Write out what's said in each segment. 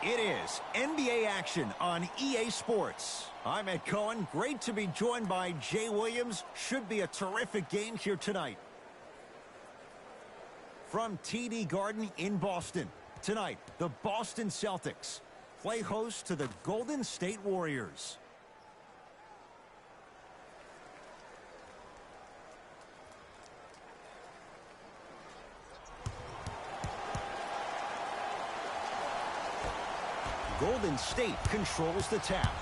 It is NBA action on EA Sports. I'm Ed Cohen. Great to be joined by Jay Williams. Should be a terrific game here tonight. From TD Garden in Boston. Tonight, the Boston Celtics play host to the Golden State Warriors. Golden State controls the tap.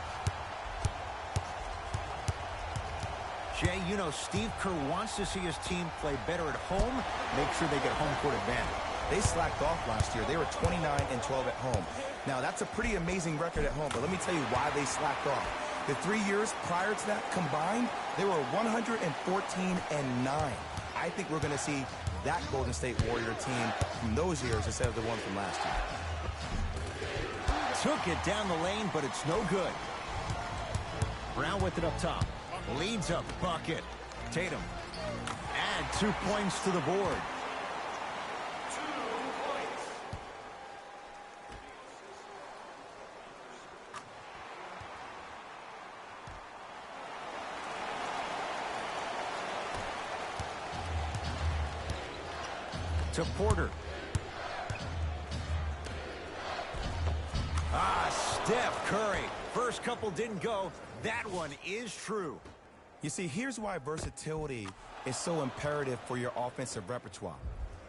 Jay, you know Steve Kerr wants to see his team play better at home, make sure they get home court advantage. They slacked off last year. They were 29-12 at home. Now, that's a pretty amazing record at home, but let me tell you why they slacked off. The 3 years prior to that combined, they were 114-9. I think we're going to see that Golden State Warrior team from those years instead of the one from last year. Took it down the lane, but it's no good. Brown with it up top. Leads a bucket. Tatum. Add 2 points to the board. 2 points. To Porter. Steph Curry. First couple didn't go. That one is true. You see, here's why versatility is so imperative for your offensive repertoire.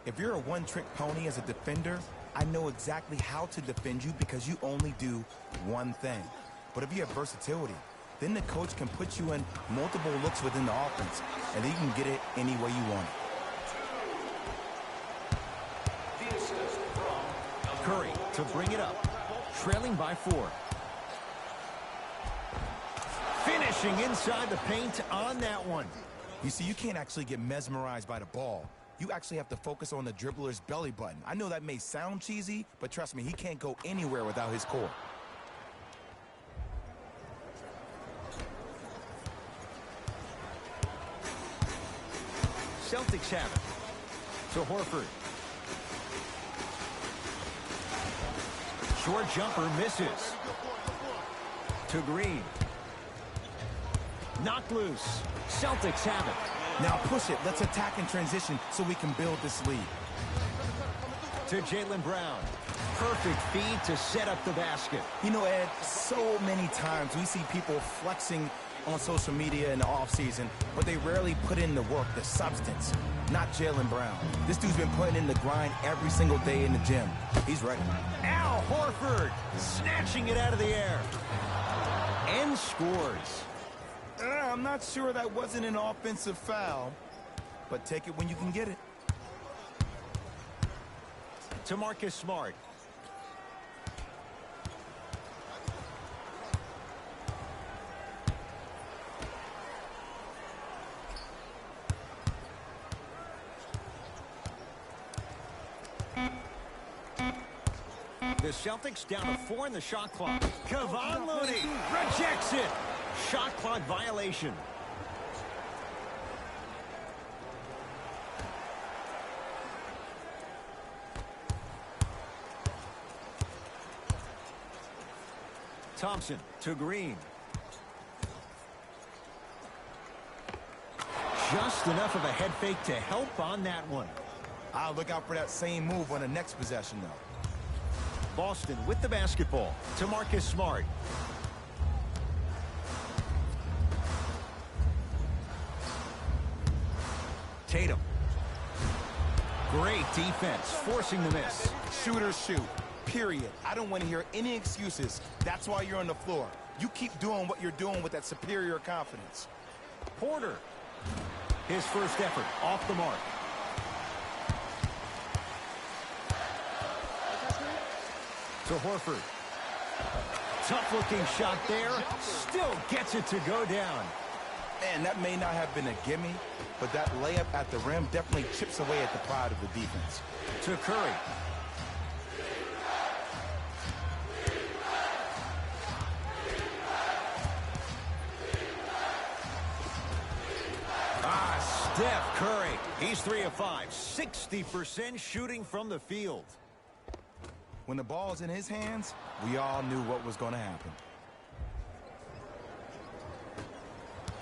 If you're a one-trick pony as a defender, I know exactly how to defend you because you only do one thing. But if you have versatility, then the coach can put you in multiple looks within the offense, and then you can get it any way you want it. Curry to bring it up. Trailing by 4. Finishing inside the paint on that one. You see, you can't actually get mesmerized by the ball. You actually have to focus on the dribbler's belly button. I know that may sound cheesy, but trust me, he can't go anywhere without his core. Celtics have it. To Horford. Short jumper misses. To Green. Knocked loose. Celtics have it. Now push it. Let's attack in transition so we can build this lead. To Jaylen Brown. Perfect feed to set up the basket. You know, Ed, so many times we see people flexing on social media in the offseason, but they rarely put in the work, the substance. Not Jaylen Brown. This dude's been putting in the grind every single day in the gym. He's ready. Al Horford snatching it out of the air. And scores. I'm not sure that wasn't an offensive foul, but take it when you can get it. To Marcus Smart. The Celtics down to 4 in the shot clock. Kevon Looney rejects it. Shot clock violation. Thompson to Green. Just enough of a head fake to help on that one. I'll look out for that same move on the next possession, though. Boston with the basketball to Marcus Smart. Tatum. Great defense, forcing the miss. Shooters shoot, period. I don't want to hear any excuses. That's why you're on the floor. You keep doing what you're doing with that superior confidence. Porter. His first effort off the mark. To Horford. Tough-looking shot there. Still gets it to go down. Man, that may not have been a gimme, but that layup at the rim definitely chips away at the pride of the defense. To Curry. Steph Curry. He's 3 of 5. 60% shooting from the field. When the ball's in his hands, we all knew what was going to happen.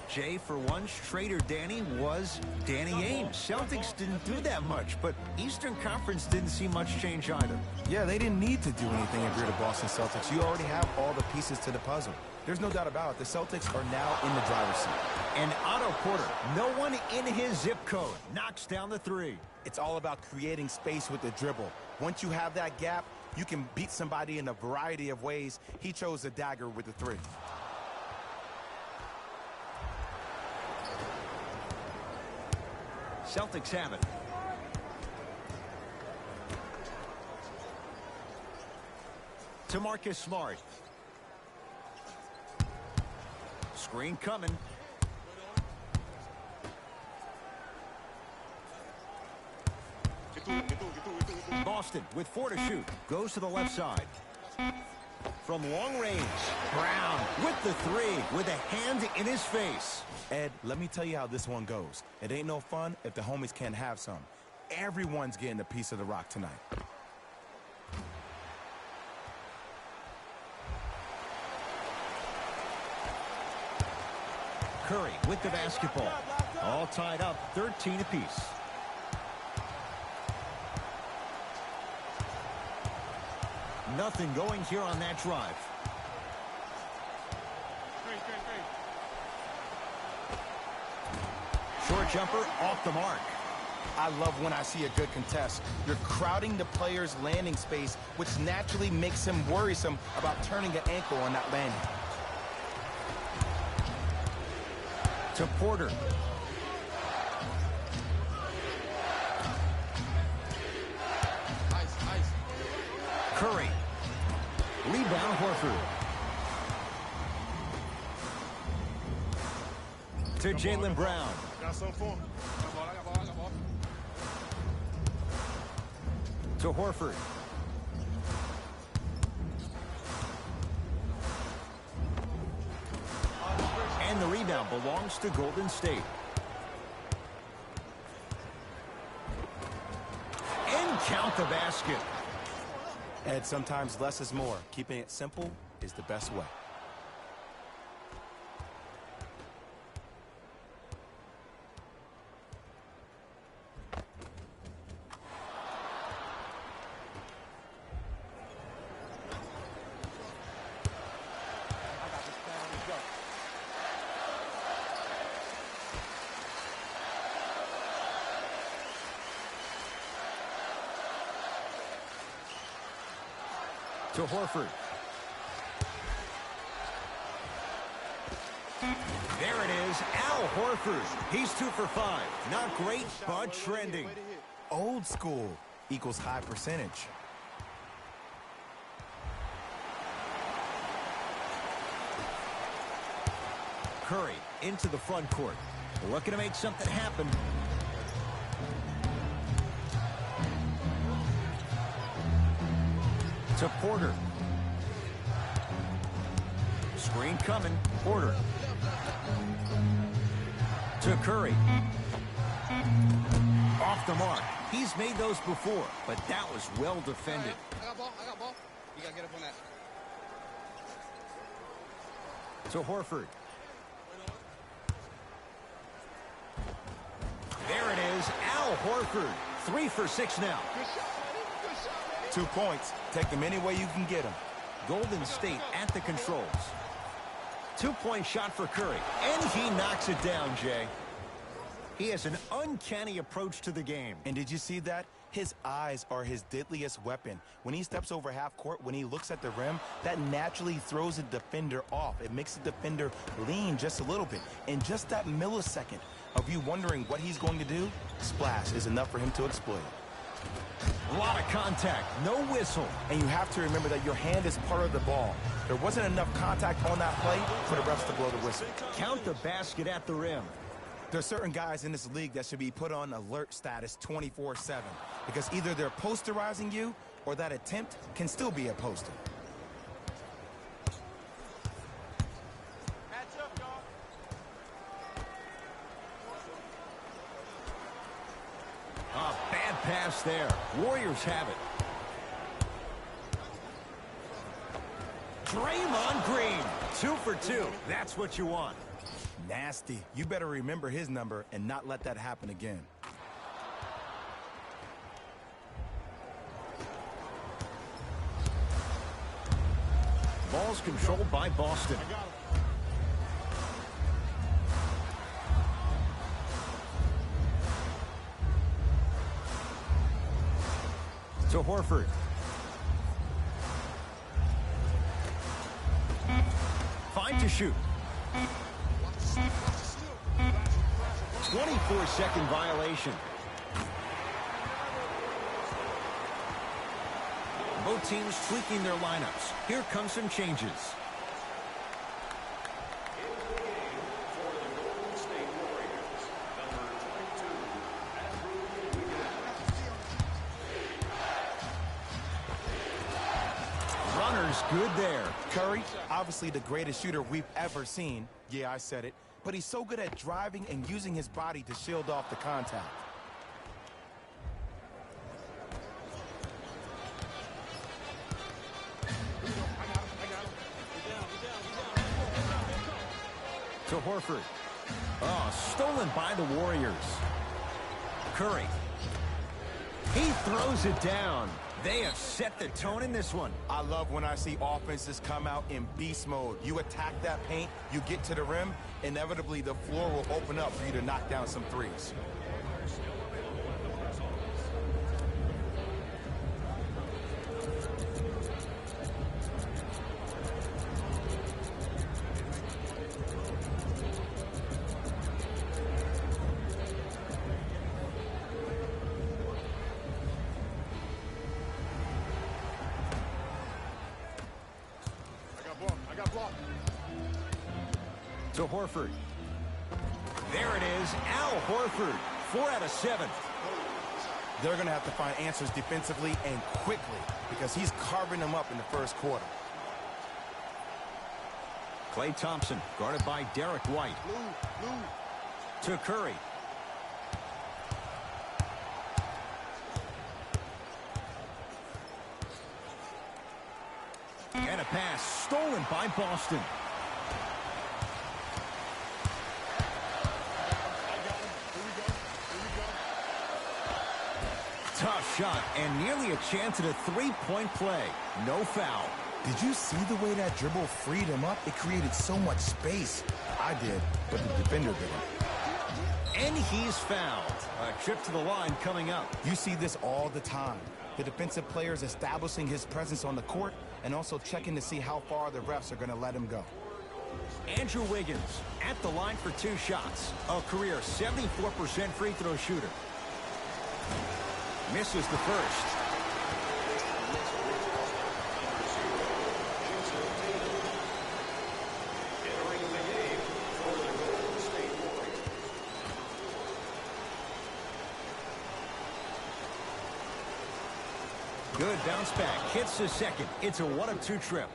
Jay, for once, Trader Danny was Danny Ainge. Celtics didn't do that much, but Eastern Conference didn't see much change either. Yeah, they didn't need to do anything if you're the Boston Celtics. You already have all the pieces to the puzzle. There's no doubt about it. The Celtics are now in the driver's seat. And Otto Porter, no one in his zip code, knocks down the three. It's all about creating space with the dribble. Once you have that gap, you can beat somebody in a variety of ways. He chose the dagger with the three. Celtics have it. To Marcus Smart. Screen coming. Boston with 4 to shoot. Goes to the left side. From long range, Brown with the three with a hand in his face. Ed, let me tell you how this one goes. It ain't no fun if the homies can't have some. Everyone's getting a piece of the rock tonight. Curry with the basketball. All tied up, 13 apiece. Nothing going here on that drive. Short jumper off the mark. I love when I see a good contest. You're crowding the player's landing space, which naturally makes him worrisome about turning an ankle on that landing. To Porter. Curry. Rebound Horford. To Jaylen Brown. To Horford. And the rebound belongs to Golden State. And count the basket. Ed, sometimes less is more. Keeping it simple is the best way. To Horford. There it is, Al Horford. He's 2 for 5. Not great, but trending. Old school equals high percentage. Curry into the front court. Looking to make something happen. To Porter. Screen coming. Porter. To Curry. Off the mark. He's made those before, but that was well defended. I got ball. You got to get up on that. To Horford. There it is, Al Horford. 3 for 6 now. 2 points. Take them any way you can get them. Golden State at the controls. 2-point shot for Curry. And he knocks it down, Jay. He has an uncanny approach to the game. And did you see that? His eyes are his deadliest weapon. When he steps over half court, when he looks at the rim, that naturally throws the defender off. It makes the defender lean just a little bit. In just that millisecond of you wondering what he's going to do, splash is enough for him to exploit. A lot of contact, no whistle. And you have to remember that your hand is part of the ball. There wasn't enough contact on that play for the refs to blow the whistle. Count the basket at the rim. There are certain guys in this league that should be put on alert status 24/7 because either they're posterizing you or that attempt can still be a poster. A bad pass there. Warriors have it. Draymond Green, 2 for 2. That's what you want. Nasty. You better remember his number and not let that happen again. Ball's controlled by Boston. To Horford. Fine to shoot. 24-second violation. Both teams tweaking their lineups. Here come some changes. Runner's good there. Curry, obviously the greatest shooter we've ever seen. Yeah, I said it. But he's so good at driving and using his body to shield off the contact. To Horford. Oh, stolen by the Warriors. Curry. He throws it down. They have set the tone in this one. I love when I see offenses come out in beast mode. You attack that paint, you get to the rim, inevitably the floor will open up for you to knock down some threes. To Horford. There it is, Al Horford. 4 out of 7. They're going to have to find answers defensively and quickly because he's carving them up in the first quarter. Klay Thompson, guarded by Derek White. To Curry. And a pass stolen by Boston. Tough shot and nearly a chance at a three-point play. No foul. Did you see the way that dribble freed him up? It created so much space. I did, but the defender didn't. And he's fouled. A trip to the line coming up. You see this all the time. The defensive players establishing his presence on the court and also checking to see how far the refs are going to let him go. Andrew Wiggins at the line for 2 shots. A career 74% free throw shooter. Misses the first. Good bounce back. Hits the second. It's a 1-of-2 trip.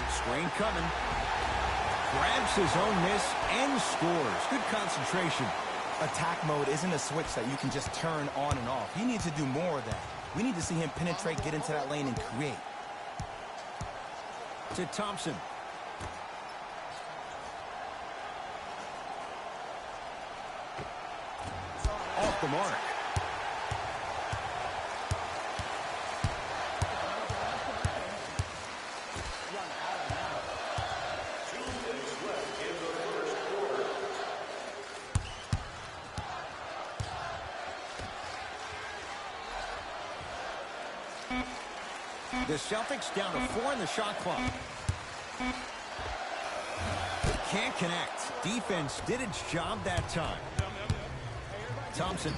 Screen coming. Grabs his own miss and scores. Good concentration. Attack mode isn't a switch that you can just turn on and off. He needs to do more of that. We need to see him penetrate, get into that lane, and create. To Thompson. Off the mark. The Celtics down to 4 in the shot clock. Can't connect. Defense did its job that time. Thompson.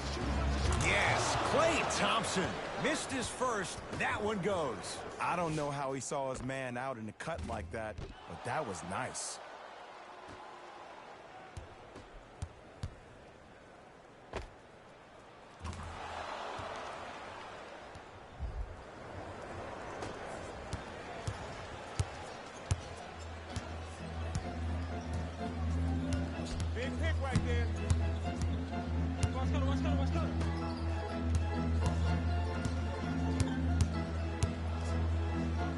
Yes, Klay Thompson. Missed his first. That one goes. I don't know how he saw his man out in the cut like that, but that was nice. Big pick right there.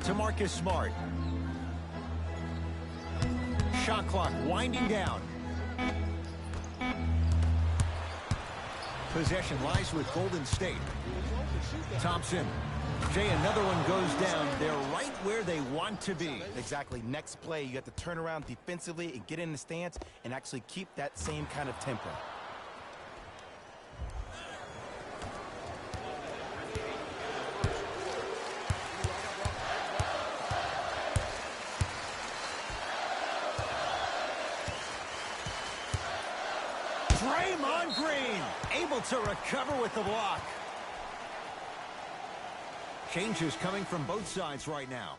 To Marcus Smart. Shot clock winding down. Possession lies with Golden State. Thompson. Jay, another one goes down. They're right where they want to be. Exactly. Next play, you have to turn around defensively and get in the stance and actually keep that same kind of tempo. Draymond Green able to recover with the block. Changes coming from both sides right now.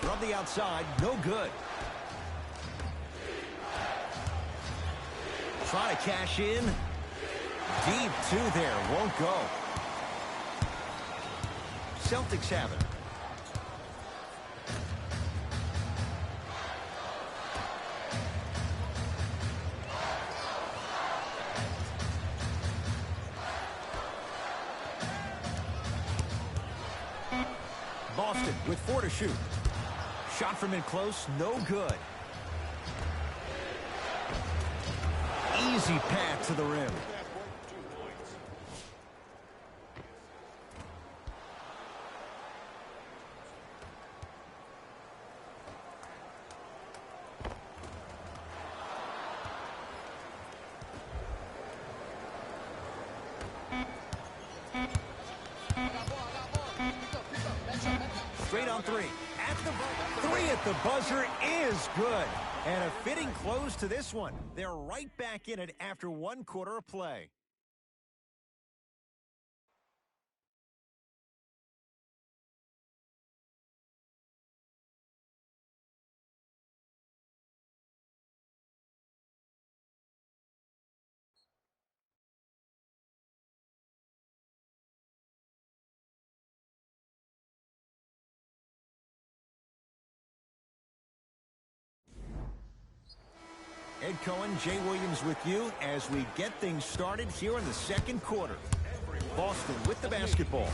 From the outside, no good. Trying to cash in. Deep two there, won't go. Celtics have it. Boston with 4 to shoot. Shot from in close, no good. Easy path to the rim. Straight on three. Three at the buzzer is good. And a fitting close to this one. They're right back in it after 1 quarter of play. Ed Cohen, Jay Williams with you as we get things started here in the second quarter. Boston with the basketball.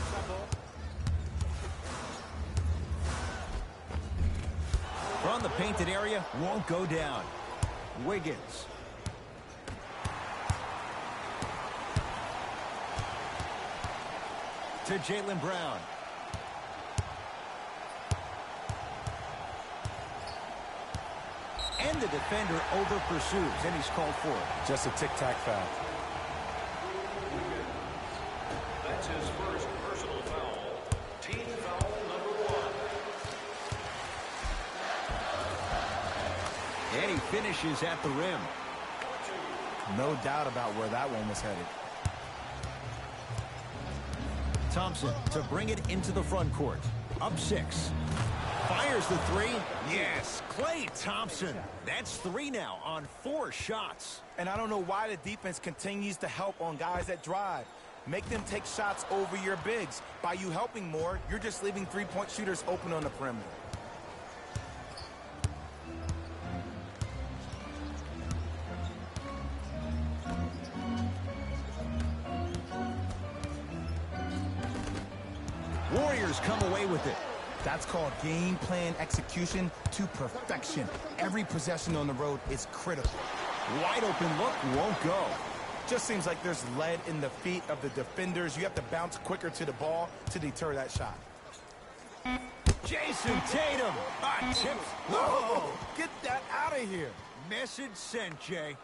From the painted area, won't go down. Wiggins. To Jaylen Brown. And the defender over pursues, and he's called for it. Just a tic-tac foul. That's his first personal foul. Team foul number 1. And he finishes at the rim. No doubt about where that one was headed. Thompson to bring it into the front court. Up 6. Fires the 3. Yes, Klay Thompson. That's 3 now on 4 shots. And I don't know why the defense continues to help on guys that drive. Make them take shots over your bigs. By you helping more, you're just leaving three-point shooters open on the perimeter. Warriors come away with it. That's called game plan execution to perfection. Every possession on the road is critical. Wide open look, won't go. Just seems like there's lead in the feet of the defenders. You have to bounce quicker to the ball to deter that shot. Jason Tatum. Tipped. Whoa! Get that out of here. Message sent, Jay.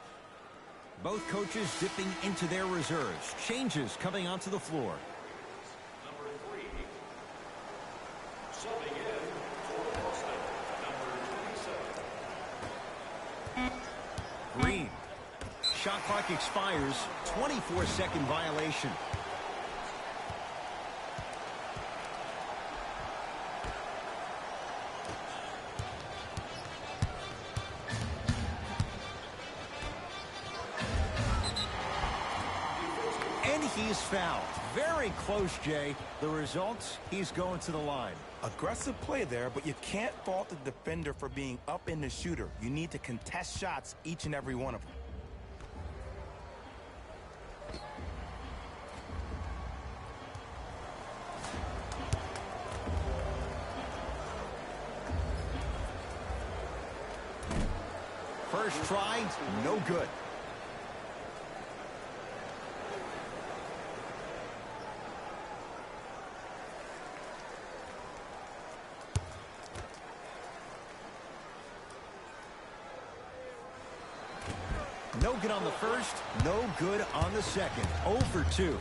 Both coaches dipping into their reserves. Changes coming onto the floor. Number 3. Subbing in for Boston. Number 27. Green. Shot clock expires. 24-second violation. he's fouled. Very close, Jay. The result, he's going to the line. Aggressive play there, but you can't fault the defender for being up in the shooter. You need to contest shots, each and every one of them. First try, no good. No good on the first, no good on the second. 0 for 2.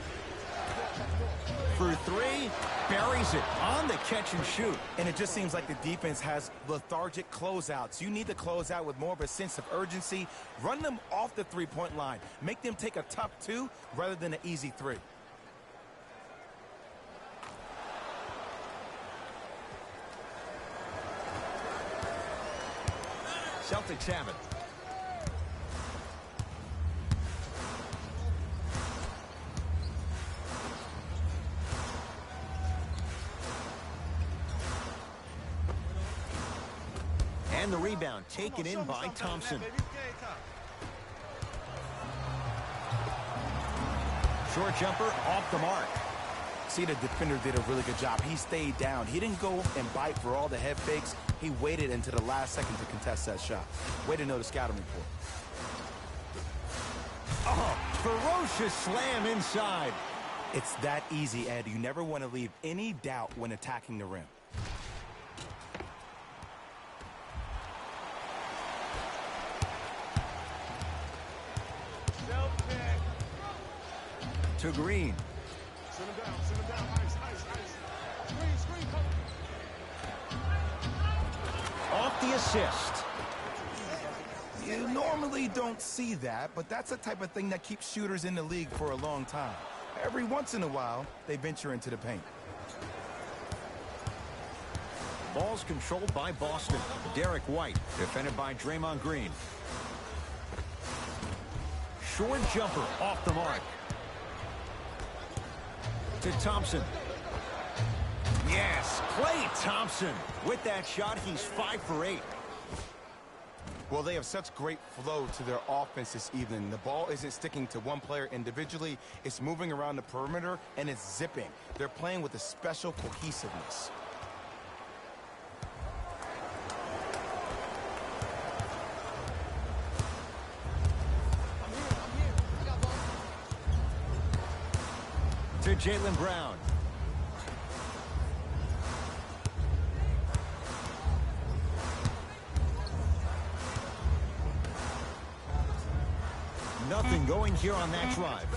For 3, buries it on the catch and shoot. And it just seems like the defense has lethargic closeouts. You need to close out with more of a sense of urgency. Run them off the three-point line. Make them take a tough 2 rather than an easy 3. Celtics have it. And the rebound taken in by Thompson. Short jumper off the mark. See, the defender did a really good job. He stayed down. He didn't go and bite for all the head fakes. He waited until the last second to contest that shot. Way to know the scouting report. Oh, ferocious slam inside. It's that easy, Ed. You never want to leave any doubt when attacking the rim. To Green. Sit him down, ice. Screen, Off the assist. You normally don't see that, but that's the type of thing that keeps shooters in the league for a long time. Every once in a while, they venture into the paint. Ball's controlled by Boston. Derek White, defended by Draymond Green. Short jumper off the mark. To Thompson. Yes, Klay Thompson. With that shot, he's 5 for 8. Well, they have such great flow to their offense this evening. The ball isn't sticking to one player individually. It's moving around the perimeter, and it's zipping. They're playing with a special cohesiveness. To Jaylen Brown. Nothing going here on that drive.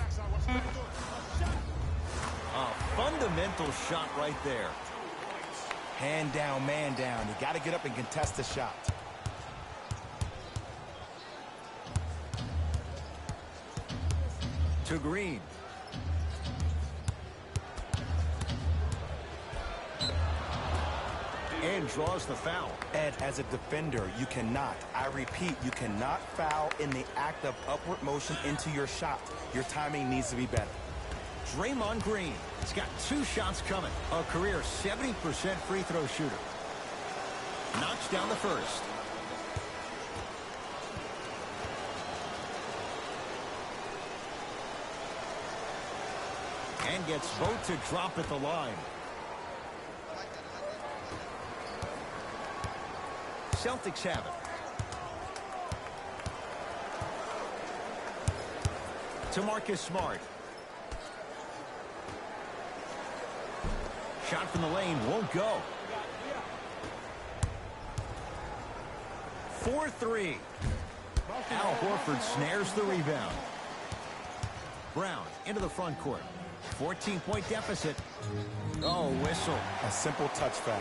A fundamental shot right there. Hand down, man down. You got to get up and contest the shot. To Green. And draws the foul. Ed, as a defender, you cannot, I repeat, you cannot foul in the act of upward motion into your shot. Your timing needs to be better. Draymond Green. He's got 2 shots coming. A career 70% free throw shooter. Knocks down the first. And gets both to drop at the line. Celtics have it. To Marcus Smart. Shot from the lane won't go. 4-3. Al Horford snares the rebound. Brown into the front court. 14-point deficit. Oh, whistle. A simple touch foul.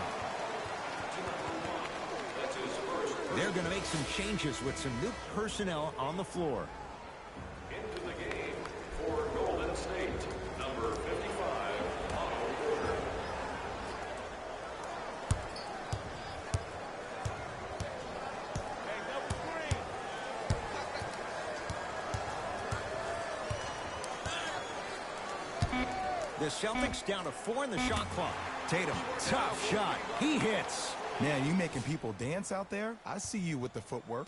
They're going to make some changes with some new personnel on the floor. Into the game for Golden State, number 55, Otto Porter. The Celtics down to 4 in the shot clock. Tatum, tough shot. He hits. Man, you making people dance out there? I see you with the footwork.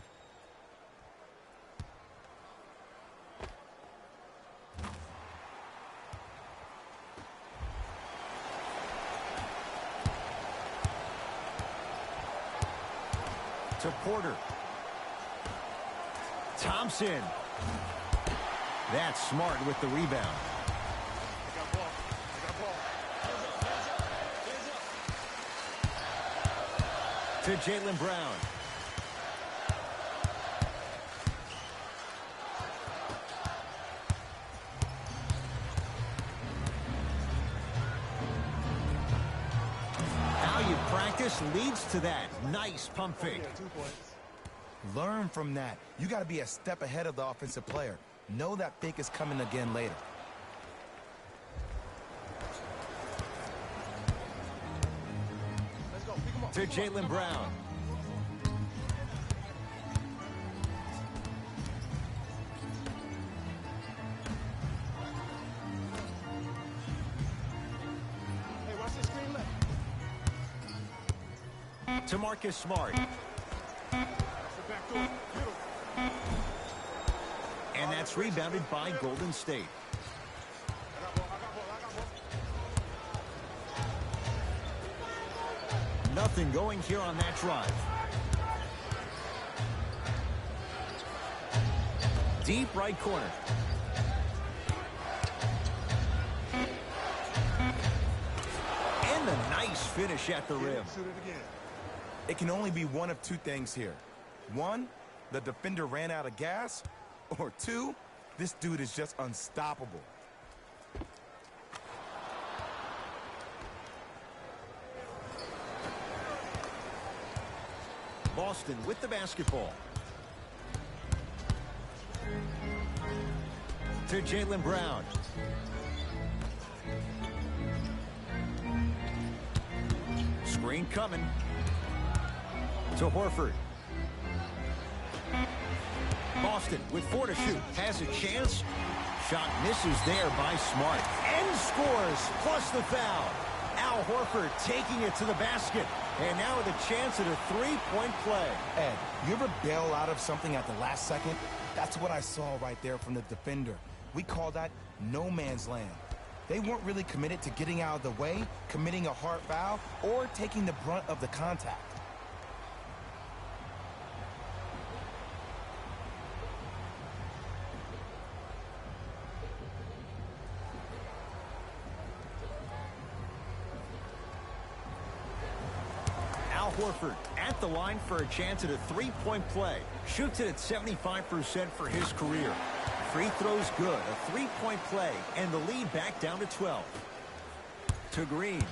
To Porter. Thompson. That's smart with the rebound. I got ball. I got ball. To Jaylen Brown. How you practice leads to that. Nice pump fake. Yeah, 2 points. Learn from that. You got to be a step ahead of the offensive player. Know that fake is coming again later. Let's go. Pick him up. To Jaylen Brown. Hey, watch this screen left. To Marcus Smart. That's the back door. Middle. And that's rebounded by Golden State. I got ball. I got ball. I got ball. Nothing going here on that drive. Deep right corner. And a nice finish at the rim. Shoot it again. It can only be one of 2 things here. 1, the defender ran out of gas. Or 2, this dude is just unstoppable. Boston with the basketball. To Jaylen Brown. Screen coming. To Horford. Boston with 4 to shoot. Has a chance. Shot misses there by Smart. And scores, plus the foul. Al Horford taking it to the basket. And now with a chance at a 3-point play. Ed, you ever bail out of something at the last second? That's what I saw right there from the defender. We call that no man's land. They weren't really committed to getting out of the way, committing a hard foul, or taking the brunt of the contact. Al Horford at the line for a chance at a 3-point play. Shoots it at 75% for his career. Free throws good, a 3-point play, and the lead back down to 12. To Green.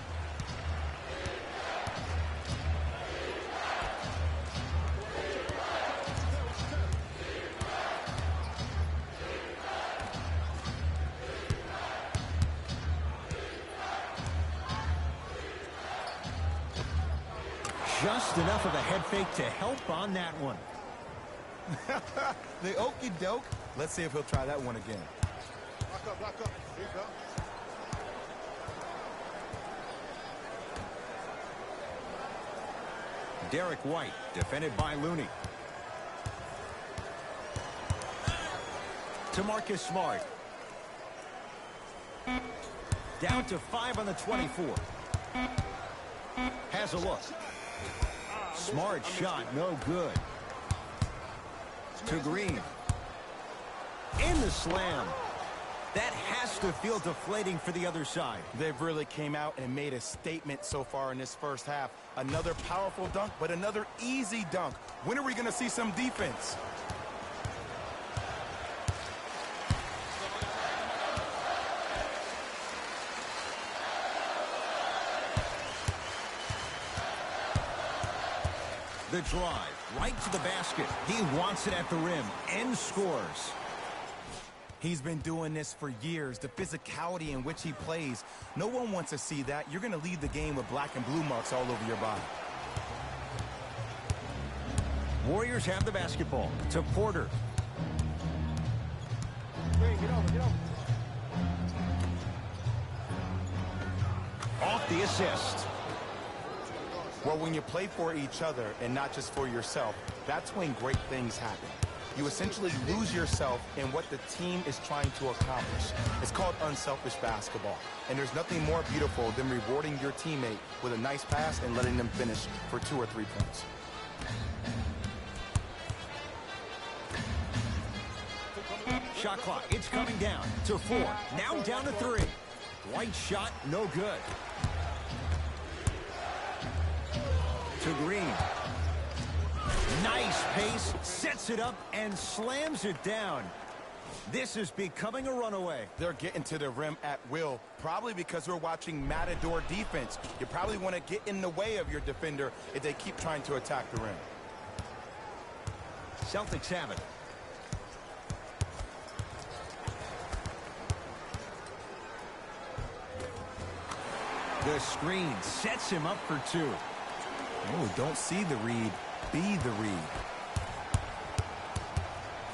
Just enough of a head fake to help on that one. The okey doke. Let's see if he'll try that one again. Block up, block up. Here you go. Derek White, defended by Looney. To Marcus Smart. Down to 5 on the 24. Has a look. Smart shot, no good. To Green. In the slam. That has to feel deflating for the other side. They've really came out and made a statement so far in this first half. Another powerful dunk, but another easy dunk. When are we going to see some defense? The drive, right to the basket. He wants it at the rim and scores. He's been doing this for years. The physicality in which he plays. No one wants to see that. You're going to leave the game with black and blue marks all over your body. Warriors have the basketball. To Porter. Green, get over, get over. with the assist. Well, when you play for each other and not just for yourself, that's when great things happen. You essentially lose yourself in what the team is trying to accomplish. It's called unselfish basketball. And there's nothing more beautiful than rewarding your teammate with a nice pass and letting them finish for 2 or 3 points. Shot clock, it's coming down to 4. Now down to 3. White shot, no good. To Green. Nice pace, sets it up, and slams it down. This is becoming a runaway. They're getting to the rim at will, probably because we're watching Matador defense. You probably want to get in the way of your defender if they keep trying to attack the rim. Celtics have it. The screen sets him up for 2. Oh, don't see the read, be the read.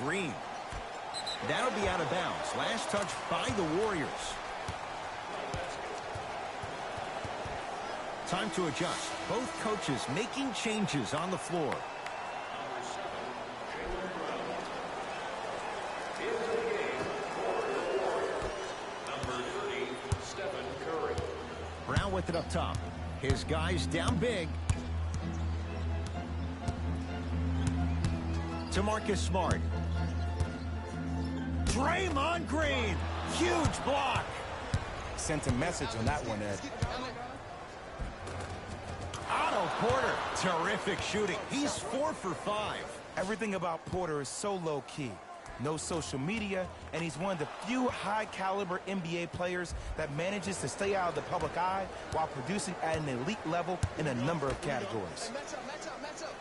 Green. That'll be out of bounds. Last touch by the Warriors. Time to adjust. Both coaches making changes on the floor. Brown with it up top. His guys down big. To Marcus Smart. Draymond Green. Huge block. Sent a message on that one, Ed. Otto Porter. Terrific shooting. He's 4 for 5. Everything about Porter is so low-key. No social media, and he's one of the few high-caliber NBA players that manages to stay out of the public eye while producing at an elite level in a number of categories. Match up.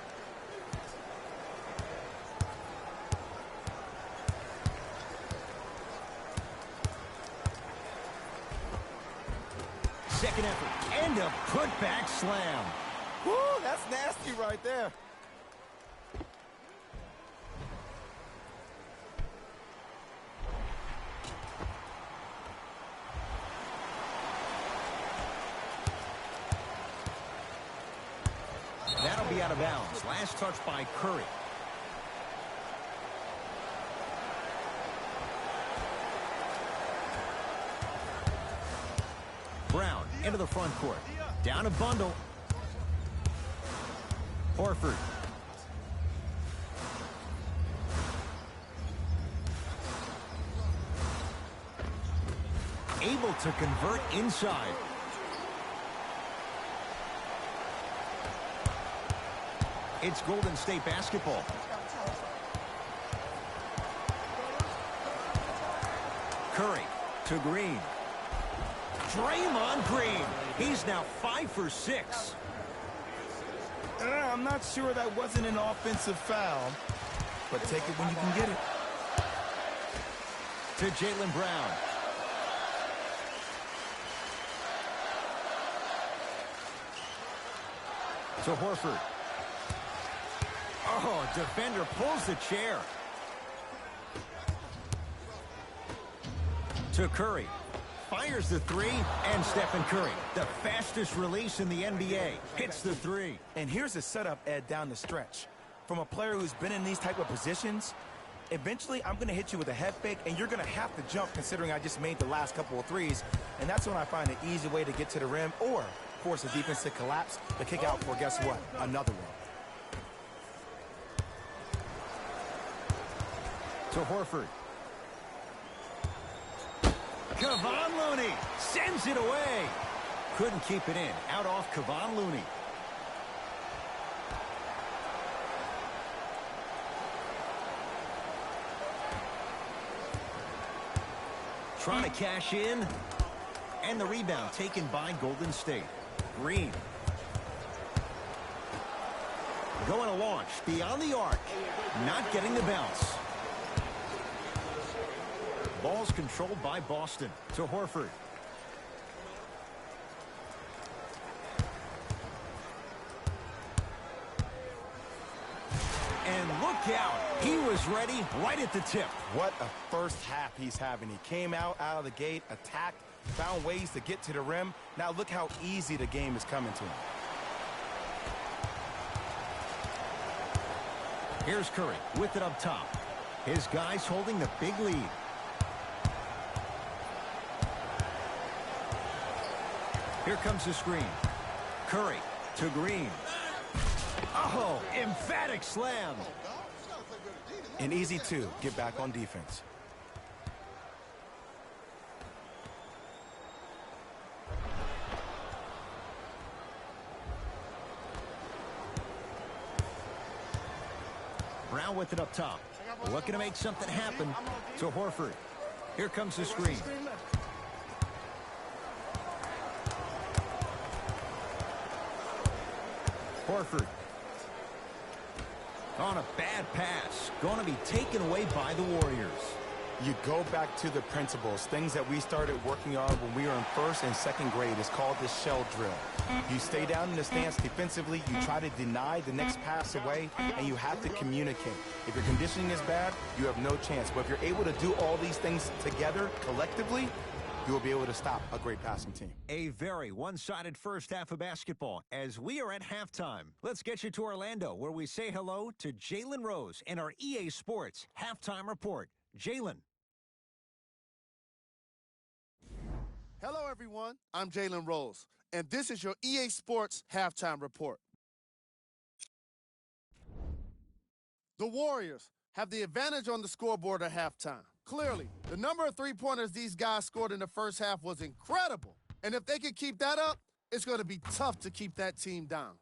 Second effort. And a putback slam. Woo, that's nasty right there. That'll be out of bounds. Last touch by Curry. Brown into the front court. Down a bundle. Horford. Able to convert inside. It's Golden State basketball. Curry to Green. Draymond Green. He's now 5 for 6. I'm not sure that wasn't an offensive foul, but take it when you can get it. To Jaylen Brown. To Horford. Oh, defender pulls the chair. To Curry. Fires the 3, and Stephen Curry, the fastest release in the NBA, hits the 3. And here's the setup, Ed, down the stretch. From a player who's been in these type of positions, eventually I'm going to hit you with a head fake, and you're going to have to jump considering I just made the last couple of threes. And that's when I find an easy way to get to the rim or force the defense to collapse, but kick out for, guess what, another one. To Horford. Kevon Looney sends it away. Couldn't keep it in. Out off Kevon Looney. Trying to cash in. And the rebound taken by Golden State. Green. Going to launch beyond the arc. Not getting the bounce. Ball's controlled by Boston. To Horford. And look out. He was ready right at the tip. What a first half he's having. He came out of the gate, attacked, Found ways to get to the rim. Now look how easy the game is coming to him. Here's Curry with it up top. His guys holding the big lead. Here comes the screen. Curry to Green. Oh, emphatic slam. An easy two. Get back on defense. Brown with it up top. Looking to make something happen to Horford. Here comes the screen. Horford. On a bad pass. Going to be taken away by the Warriors. You go back to the principles, things that we started working on when we were in first and second grade. It's called the shell drill. You stay down in the stance defensively, you try to deny the next pass away, and you have to communicate. If your conditioning is bad, you have no chance. But if you're able to do all these things together, collectively, you will be able to stop a great passing team. A very one-sided first half of basketball as we are at halftime. Let's get you to Orlando, where we say hello to Jalen Rose and our EA Sports Halftime Report. Jalen. Hello, everyone. I'm Jalen Rose, and this is your EA Sports Halftime Report. The Warriors have the advantage on the scoreboard at halftime. Clearly, the number of three-pointers these guys scored in the first half was incredible. And if they can keep that up, it's going to be tough to keep that team down.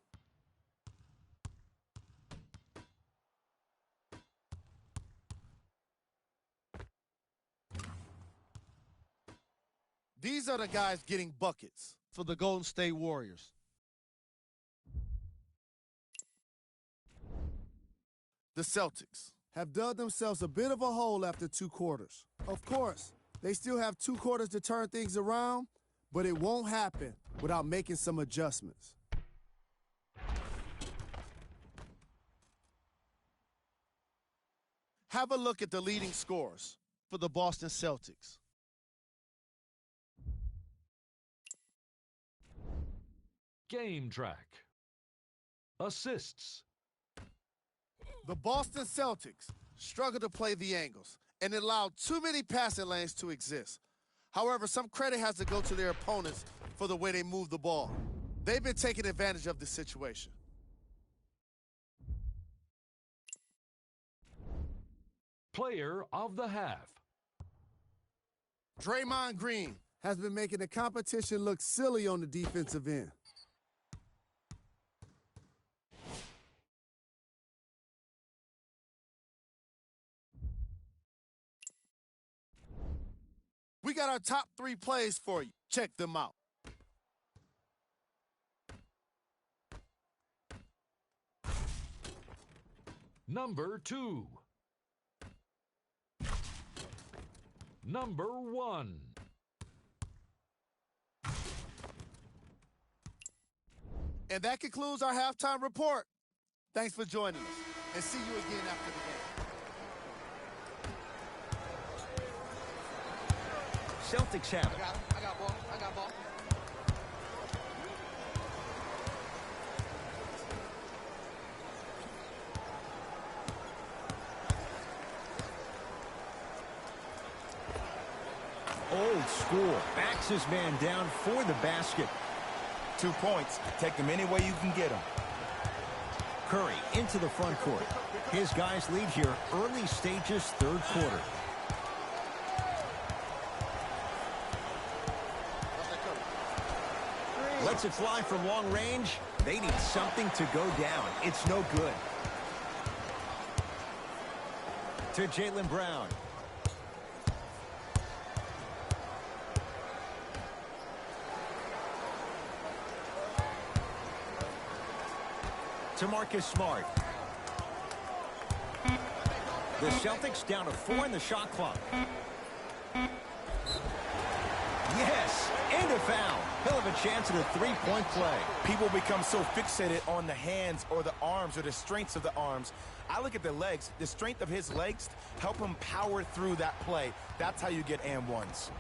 These are the guys getting buckets for the Golden State Warriors. The Celtics have dug themselves a bit of a hole after 2 quarters. Of course, they still have 2 quarters to turn things around, but it won't happen without making some adjustments. Have a look at the leading scorers for the Boston Celtics. Game track. Assists. The Boston Celtics struggled to play the angles and allowed too many passing lanes to exist. However, some credit has to go to their opponents for the way they move the ball. They've been taking advantage of the situation. Player of the half. Draymond Green has been making the competition look silly on the defensive end. We got our top 3 plays for you. Check them out. Number 2. Number 1. And that concludes our halftime report. Thanks for joining us, and see you again after the game. Celtics have it. I got ball. I got ball. Old school. Backs his man down for the basket. 2 points. Take them any way you can get them. Curry into the front court. His guys lead here early stages, 3rd quarter. Lets it fly from long range. They need something to go down. It's no good. To Jaylen Brown. To Marcus Smart. The Celtics down to 4 in the shot clock. Yes, and a foul. He'll have a chance at a 3-point play. People become so fixated on the hands or the arms or the strengths of the arms. I look at the legs. The strength of his legs help him power through that play. That's how you get and ones.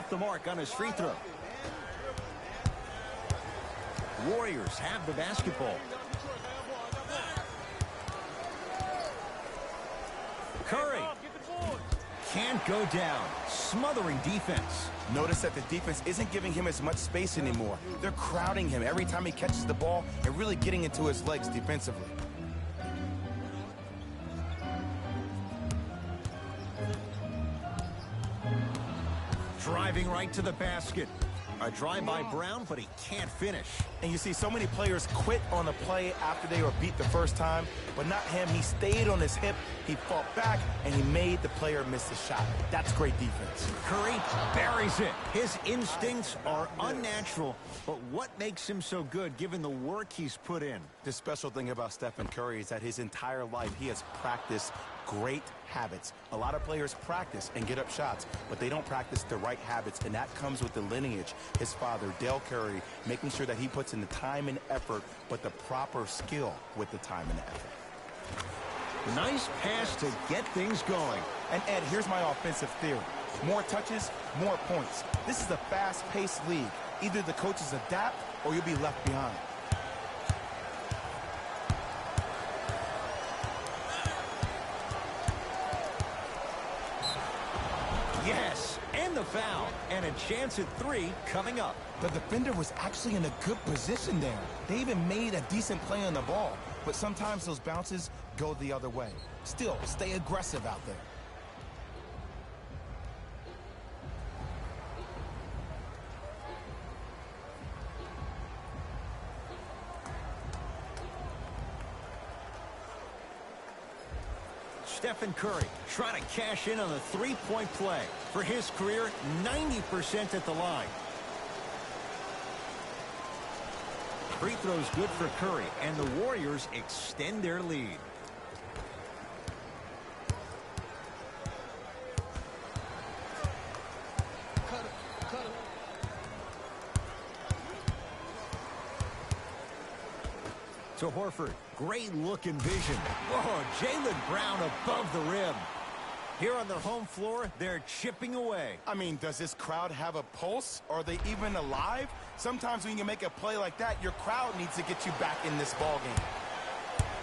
off the mark on his free throw. Warriors have the basketball. Curry can't go down. Smothering defense. Notice that the defense isn't giving him as much space anymore. They're crowding him every time he catches the ball and really getting into his legs defensively. Driving right to the basket. A drive by Brown, but he can't finish. And you see so many players quit on the play after they were beat the first time, but not him. He stayed on his hip, he fought back, and he made the player miss the shot. That's great defense. Curry buries it. His instincts are unnatural, but what makes him so good given the work he's put in? The special thing about Stephen Curry is that his entire life he has practiced great habits. A lot of players practice and get up shots, but they don't practice the right habits, and that comes with the lineage. His father, Dale Curry, making sure that he puts in the time and effort, but the proper skill with the time and effort. Nice pass to get things going. And Ed, here's my offensive theory. More touches, more points. This is a fast-paced league. Either the coaches adapt or you'll be left behind. Yes, and the foul. And a chance at three coming up. The defender was actually in a good position there. They even made a decent play on the ball, but sometimes those bounces go the other way. Still, stay aggressive out there. Stephen Curry trying to cash in on the three-point play. For his career, 90% at the line. Free throws good for Curry, and the Warriors extend their lead. To Horford, great look and vision. Whoa, Jaylen Brown above the rim. Here on their home floor, they're chipping away. I mean, does this crowd have a pulse? Are they even alive? Sometimes when you make a play like that, your crowd needs to get you back in this ball game.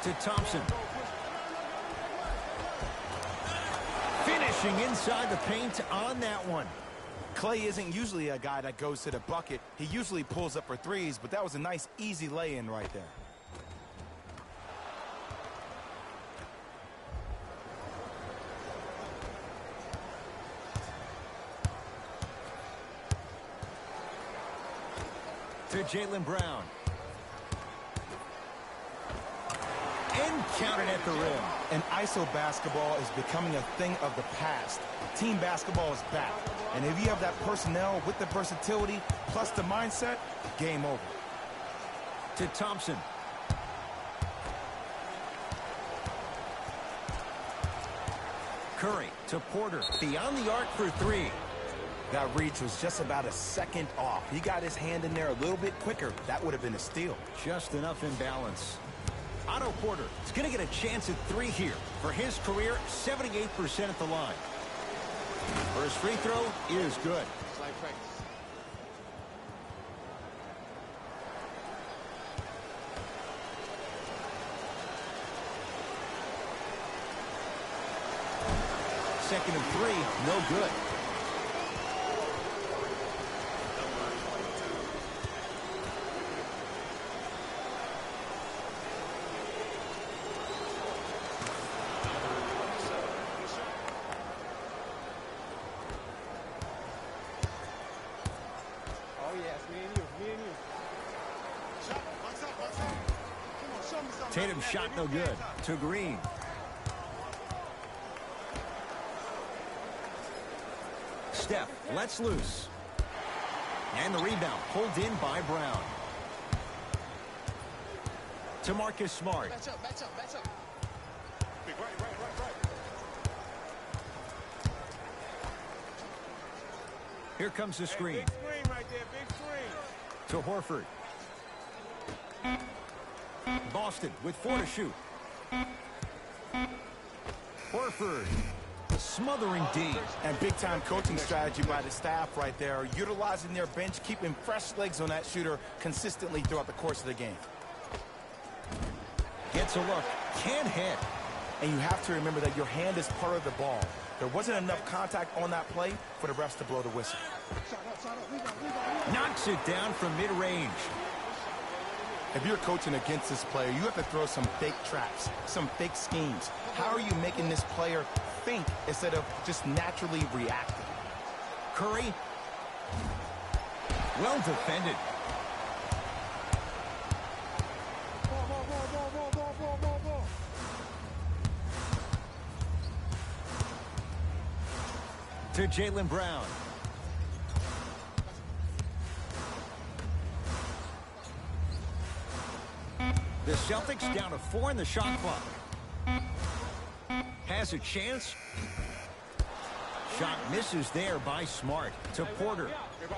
To Thompson. Finishing inside the paint on that one. Clay isn't usually a guy that goes to the bucket. He usually pulls up for threes, but that was a nice, easy lay-in right there. To Jaylen Brown. And counted at the rim. And ISO basketball is becoming a thing of the past. Team basketball is back. And if you have that personnel with the versatility plus the mindset, game over. To Thompson. Curry to Porter. Beyond the arc for three. That reach was just about a second off. He got his hand in there a little bit quicker. That would have been a steal. Just enough imbalance. Otto Porter is going to get a chance at three here. For his career, 78% at the line. First free throw is good. It's like practice. Second and three, no good. Tatum shot no good. To Green. Steph lets loose. And the rebound pulled in by Brown. To Marcus Smart. Match up, match up, match up. Right. Here comes the screen. Big screen right there, big screen. To Horford. Boston with 4 to shoot. Horford smothering D. And big-time coaching strategy by the staff right there, utilizing their bench, keeping fresh legs on that shooter consistently throughout the course of the game. Gets a look. Can't hit. And you have to remember that your hand is part of the ball. There wasn't enough contact on that play for the refs to blow the whistle. Knocks it down from mid-range. If you're coaching against this player, you have to throw some fake traps, some fake schemes. How are you making this player think instead of just naturally reacting? Curry. Well defended. To Jaylen Brown. The Celtics down to 4 in the shot clock. Has a chance. Shot misses there by Smart. To Porter.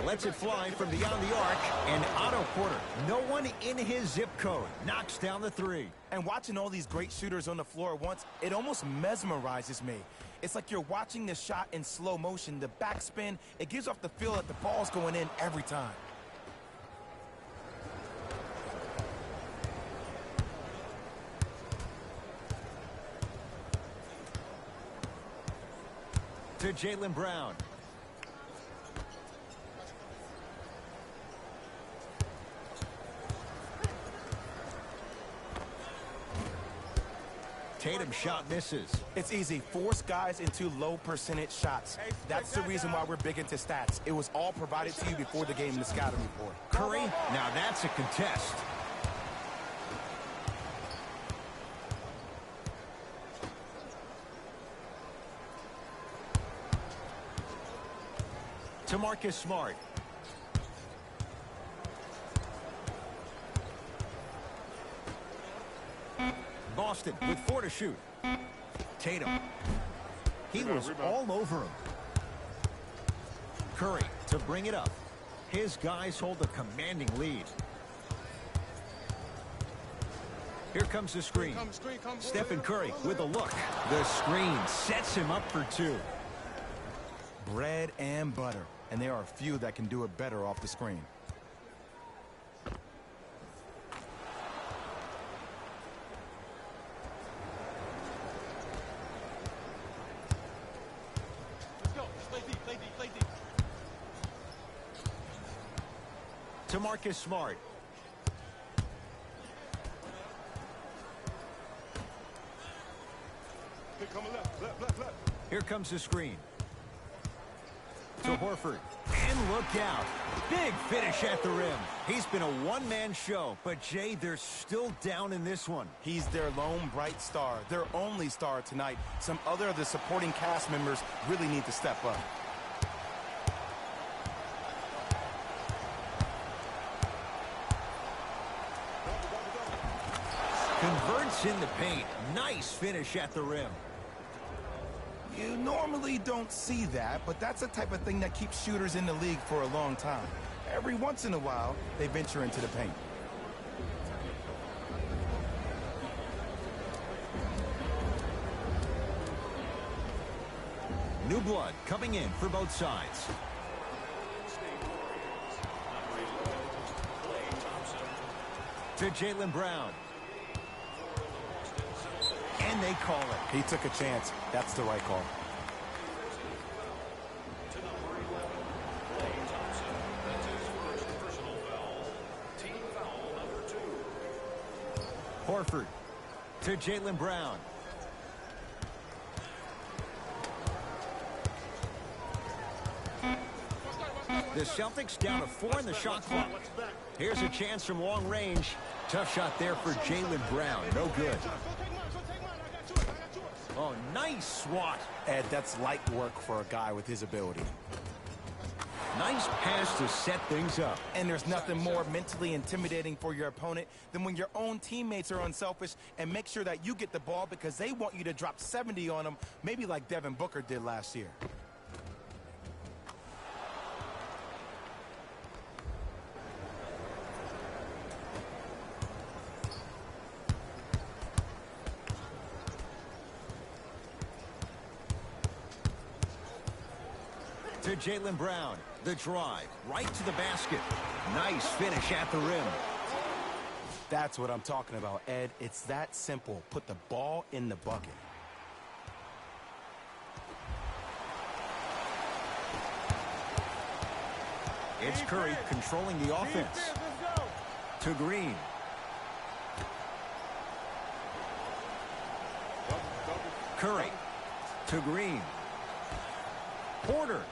Lets it fly from beyond the arc. And Otto Porter, no one in his zip code, knocks down the 3. And watching all these great shooters on the floor at once, it almost mesmerizes me. It's like you're watching the shot in slow motion. The backspin, it gives off the feel that the ball's going in every time. To Jaylen Brown. Tatum shot misses. It's easy. Force guys into low percentage shots. That's the reason why we're big into stats. It was all provided to you before the game in the scouting report. Curry, now that's a contest. To Marcus Smart. Boston with 4 to shoot. Tatum. He was all over him. Curry to bring it up. His guys hold a commanding lead. Here comes the screen. Stephen Curry with a look. The screen sets him up for 2. Bread and butter. And there are few that can do it better off the screen. To Marcus Smart. Here comes the screen. To Horford. And look out. Big finish at the rim. He's been a one-man show, but Jay, they're still down in this one. He's their lone bright star, their only star tonight. Some other of the supporting cast members really need to step up. Converts in the paint. Nice finish at the rim. You normally don't see that, but that's the type of thing that keeps shooters in the league for a long time. Every once in a while, they venture into the paint. New blood coming in for both sides. To Jaylen Brown. And they call it. He took a chance. That's the right call. Horford to Jaylen Brown. The Celtics down to 4 in the shot clock. Here's a chance from long range. Tough shot there for Jaylen Brown. No good. Oh, nice swat. Ed, that's light work for a guy with his ability. Nice pass to set things up. And there's nothing more mentally intimidating for your opponent than when your own teammates are unselfish and make sure that you get the ball because they want you to drop 70 on them, maybe like Devin Booker did last year. To Jaylen Brown. The drive. Right to the basket. Nice finish at the rim. That's what I'm talking about, Ed. It's that simple. Put the ball in the bucket. It's Curry controlling the offense. To Green. Curry. To Green. Porter.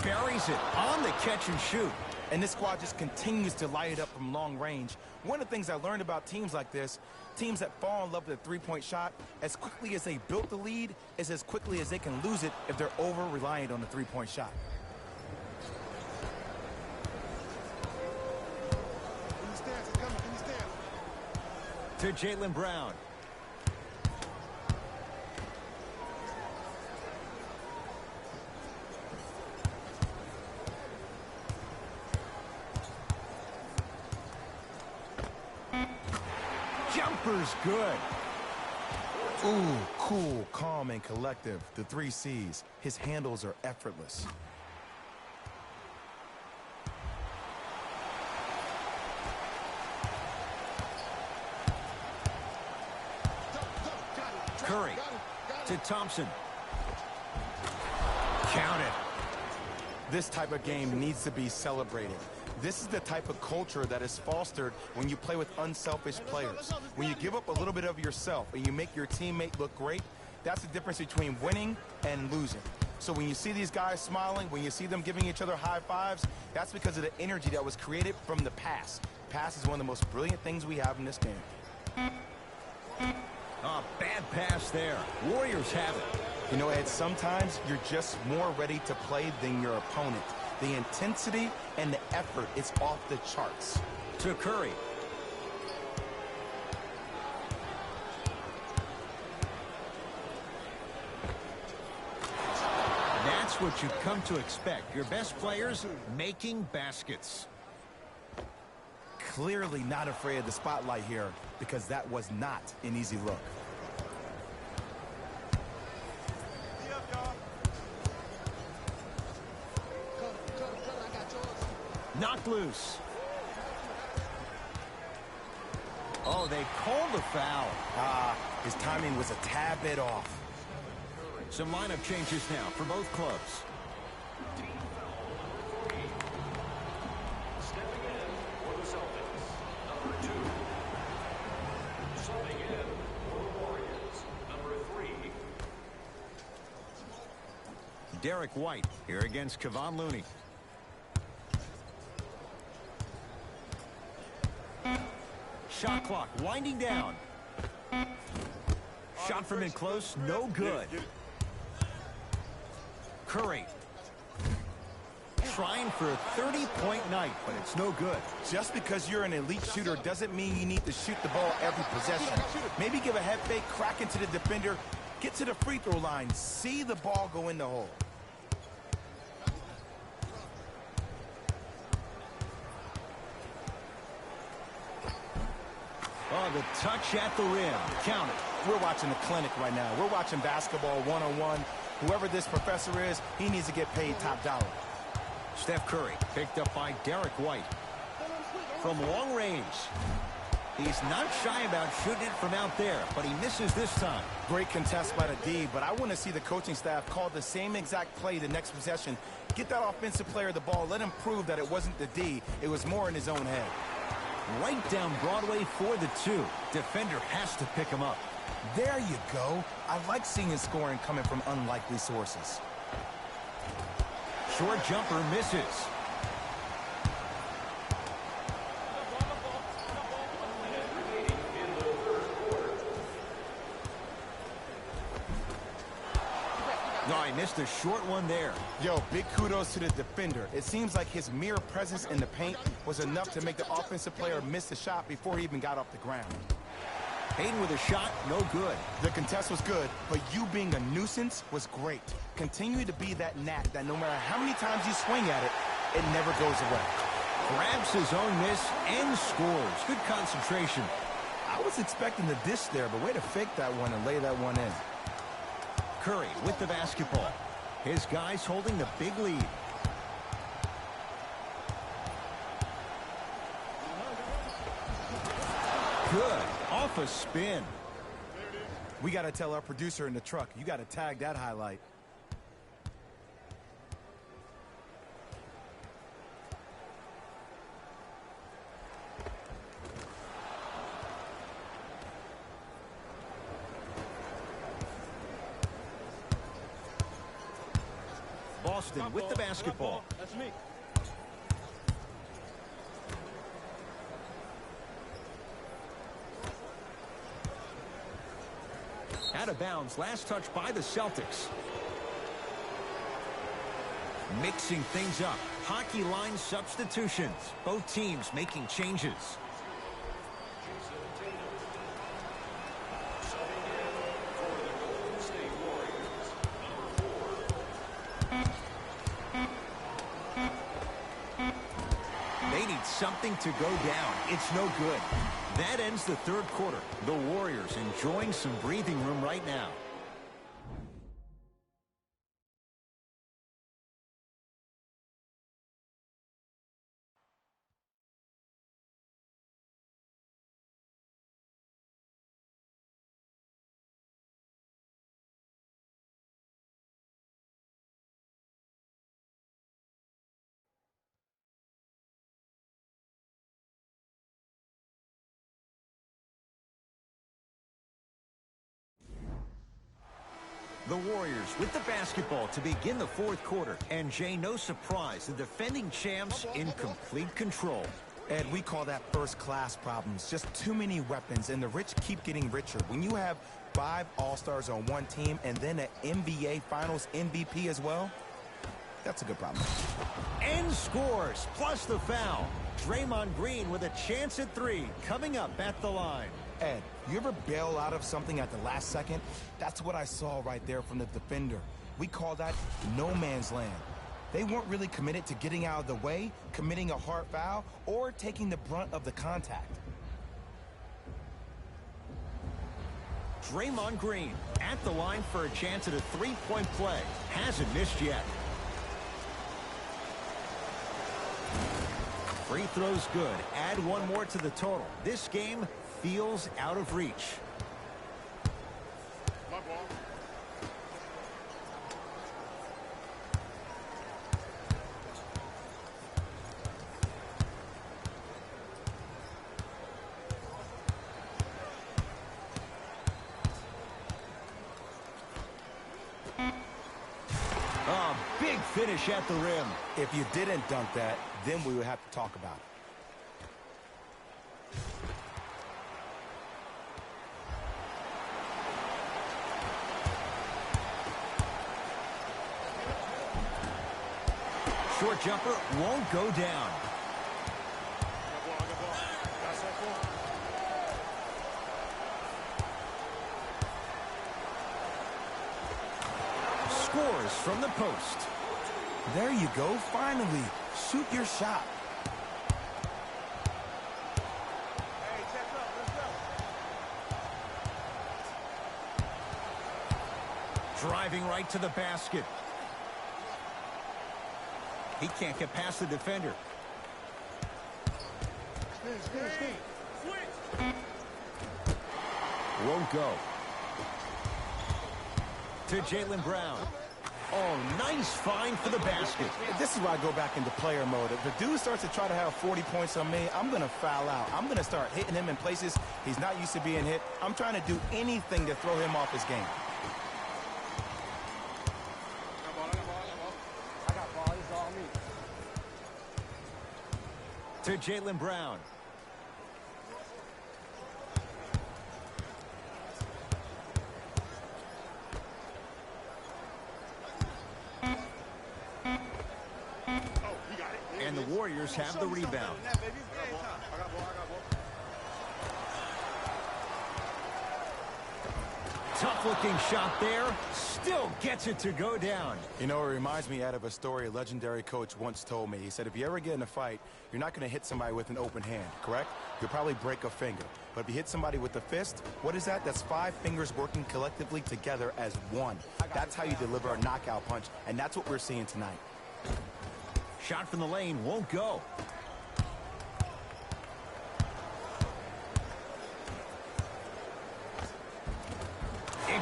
Buries it on the catch and shoot. And this squad just continues to light it up from long range. One of the things I learned about teams like this, teams that fall in love with the three-point shot, as quickly as they built the lead, is as quickly as they can lose it if they're over-reliant on the three-point shot. To Jaylen Brown. Jumper's good. Ooh, cool, calm, and collective. The 3 C's. His handles are effortless. Curry. To Thompson. Count it. This type of game needs to be celebrated. This is the type of culture that is fostered when you play with unselfish players. When you give up a little bit of yourself and you make your teammate look great, that's the difference between winning and losing. So when you see these guys smiling, when you see them giving each other high fives, that's because of the energy that was created from the pass. Pass is one of the most brilliant things we have in this game. Oh, bad pass there. Warriors have it. You know, Ed, sometimes you're just more ready to play than your opponent. The intensity and the effort is off the charts. To Curry. That's what you come to expect. Your best players making baskets. Clearly not afraid of the spotlight here because that was not an easy look. Knocked loose. Oh, they called the foul. His timing was a tad bit off. Some lineup changes now for both clubs. Stepping in for the Celtics, number 2. Subbing in for the Warriors, number 3. Derek White here against Kevon Looney. Shot clock winding down. Shot from in close, no good. Curry. Trying for a 30-point night, but it's no good. Just because you're an elite shooter doesn't mean you need to shoot the ball every possession. Maybe give a head fake, crack into the defender, get to the free throw line, see the ball go in the hole. Oh, the touch at the rim. Count it. We're watching a clinic right now. We're watching basketball one-on-one. Whoever this professor is, he needs to get paid top dollar. Steph Curry picked up by Derek White. From long range. He's not shy about shooting it from out there, but he misses this time. Great contest by the D, but I want to see the coaching staff call the same exact play the next possession. Get that offensive player the ball. Let him prove that it wasn't the D. It was more in his own head. Right down Broadway for the 2. Defender has to pick him up. There you go. I like seeing scoring coming from unlikely sources. Short jumper misses. No, I missed a short one there. Yo, big kudos to the defender. It seems like his mere presence in the paint was enough to make the offensive player miss the shot before he even got off the ground. Hayden with a shot, no good. The contest was good, but you being a nuisance was great. Continue to be that gnat that no matter how many times you swing at it, it never goes away. Grabs his own miss and scores. Good concentration. I was expecting the dish there, but way to fake that one and lay that one in. Curry with the basketball. His guys holding the big lead. good. Off a spin. We got to tell our producer in the truck, you got to tag that highlight. Boston with the basketball. That's me. Out of bounds. Last touch by the Celtics. Mixing things up. Hockey line substitutions. Both teams making changes. They need something to go down. It's no good. That ends the third quarter. The Warriors enjoying some breathing room right now. The Warriors with the basketball to begin the fourth quarter. And Jay, no surprise, the defending champs in complete control. Ed, we call that first-class problems. Just too many weapons, and the rich keep getting richer. When you have 5 All-Stars on one team and then an NBA Finals MVP as well, that's a good problem. And scores, plus the foul. Draymond Green with a chance at 3 coming up at the line. Ed, you ever bail out of something at the last second? That's what I saw right there from the defender. We call that no man's land. They weren't really committed to getting out of the way, committing a hard foul, or taking the brunt of the contact. Draymond Green at the line for a chance at a 3-point play. Hasn't missed yet. Free throw's good. Add one more to the total. This game feels out of reach. My ball. Oh, big finish at the rim. If you didn't dunk that, then we would have to talk about it. Short jumper won't go down. I got ball. That's that ball. Scores from the post. There you go, finally. Shoot your shot. Hey, check up. Let's go. Driving right to the basket. He can't get past the defender. Switch. Won't go. To Jaylen Brown. Oh, nice find for the basket. This is why I go back into player mode. If the dude starts to try to have 40 points on me, I'm going to foul out. I'm going to start hitting him in places he's not used to being hit. I'm trying to do anything to throw him off his game. I got ball. It's all me. To Jaylen Brown. And the Warriors have the rebound. I got ball. Tough-looking shot there. Still gets it to go down. You know, it reminds me out of a story a legendary coach once told me. He said, if you ever get in a fight, you're not going to hit somebody with an open hand, correct? You'll probably break a finger. But if you hit somebody with a fist, what is that? That's 5 fingers working collectively together as one. That's how you deliver a knockout punch, and that's what we're seeing tonight. Shot from the lane won't go.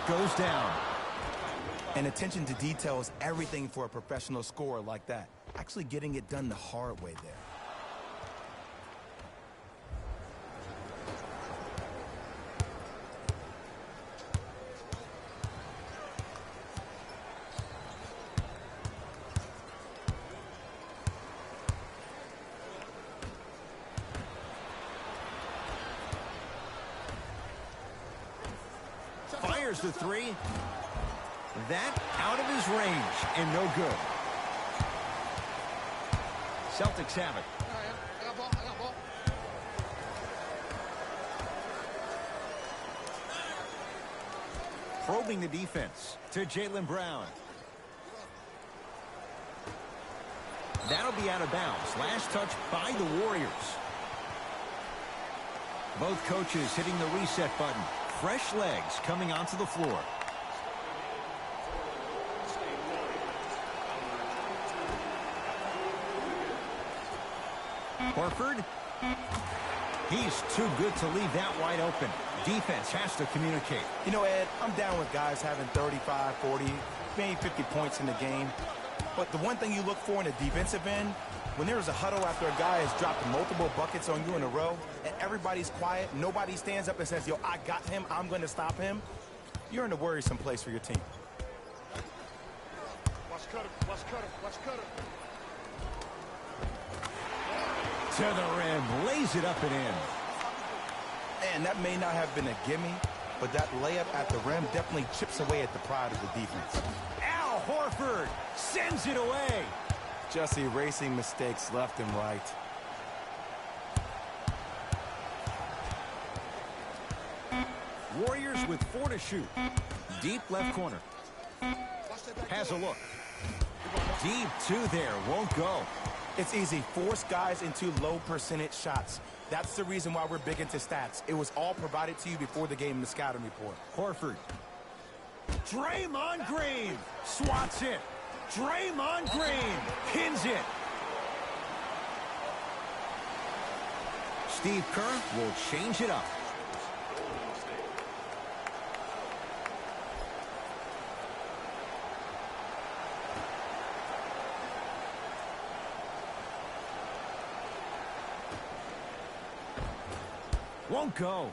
goes down. And attention to detail is everything for a professional scorer like that. Actually getting it done the hard way there. Fires the three. That out of his range and no good. Celtics have it. I got ball. Probing the defense to Jaylen Brown. That'll be out of bounds. Last touch by the Warriors. Both coaches hitting the reset button. Fresh legs coming onto the floor. Horford. He's too good to leave that wide open. Defense has to communicate. You know, Ed, I'm down with guys having 35, 40, maybe 50 points in the game. But the one thing you look for in a defensive end, when there's a huddle after a guy has dropped multiple buckets on you in a row, and everybody's quiet, nobody stands up and says, yo, I got him, I'm going to stop him, you're in a worrisome place for your team. Watch cutter. To the rim, lays it up and in. And that may not have been a gimme, but that layup at the rim definitely chips away at the pride of the defense. Al Horford sends it away. Just erasing mistakes left and right. Warriors with 4 to shoot. Deep left corner. Has a look. Deep 2 there, won't go. It's easy. Force guys into low percentage shots. That's the reason why we're big into stats. It was all provided to you before the game in the scouting report. Horford. Draymond Green swats it. Draymond Green pins it. Steve Kerr will change it up. Won't go.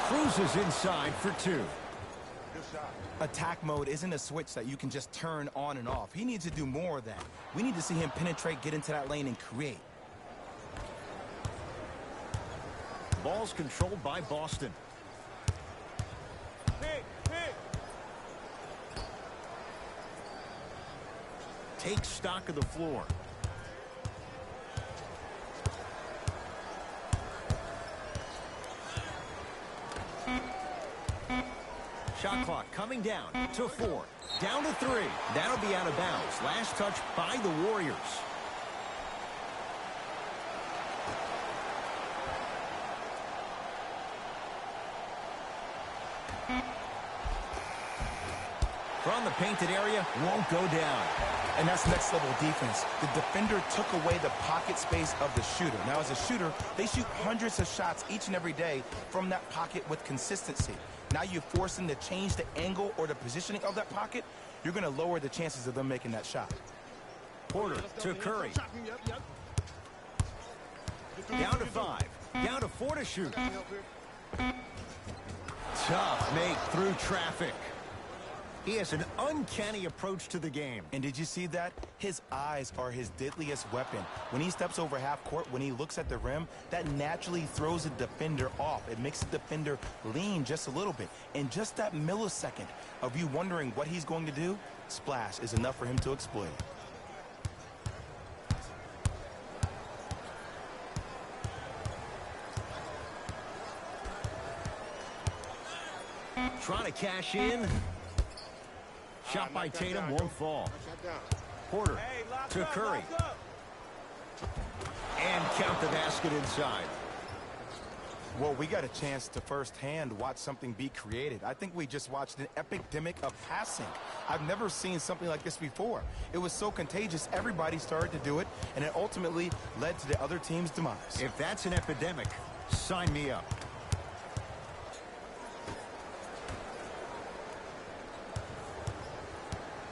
Cruises inside for 2. Attack mode isn't a switch that you can just turn on and off. He needs to do more of that. We need to see him penetrate, get into that lane, and create. Ball's controlled by Boston. Take stock of the floor. Shot clock coming down to 4. Down to 3. That'll be out of bounds. Last touch by the Warriors. From the painted area, won't go down. And that's next level defense. The defender took away the pocket space of the shooter. Now, as a shooter, they shoot hundreds of shots each and every day from that pocket with consistency. Now you force them to change the angle or the positioning of that pocket. You're going to lower the chances of them making that shot. Porter to Curry. Down to 5. Down to 4 to shoot. Tough make through traffic. He has an uncanny approach to the game. And did you see that? His eyes are his deadliest weapon. When he steps over half court, when he looks at the rim, that naturally throws the defender off. It makes the defender lean just a little bit. And just that millisecond of you wondering what he's going to do, splash is enough for him to exploit. Trying to cash in. Shot by Tatum won't fall. Porter to Curry. And count the basket inside. Well, we got a chance to firsthand watch something be created. I think we just watched an epidemic of passing. I've never seen something like this before. It was so contagious, everybody started to do it, and it ultimately led to the other team's demise. If that's an epidemic, sign me up.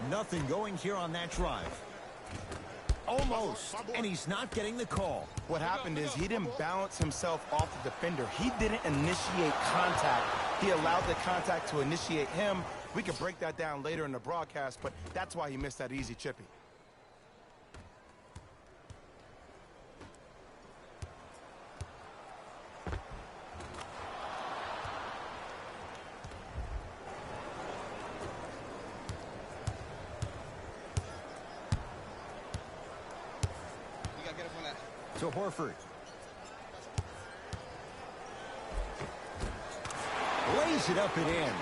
Nothing going here on that drive. Almost, and he's not getting the call. What happened is he didn't balance himself off the defender. He didn't initiate contact. He allowed the contact to initiate him. We could break that down later in the broadcast, but that's why he missed that easy chippy. To Horford. Lays it up and in.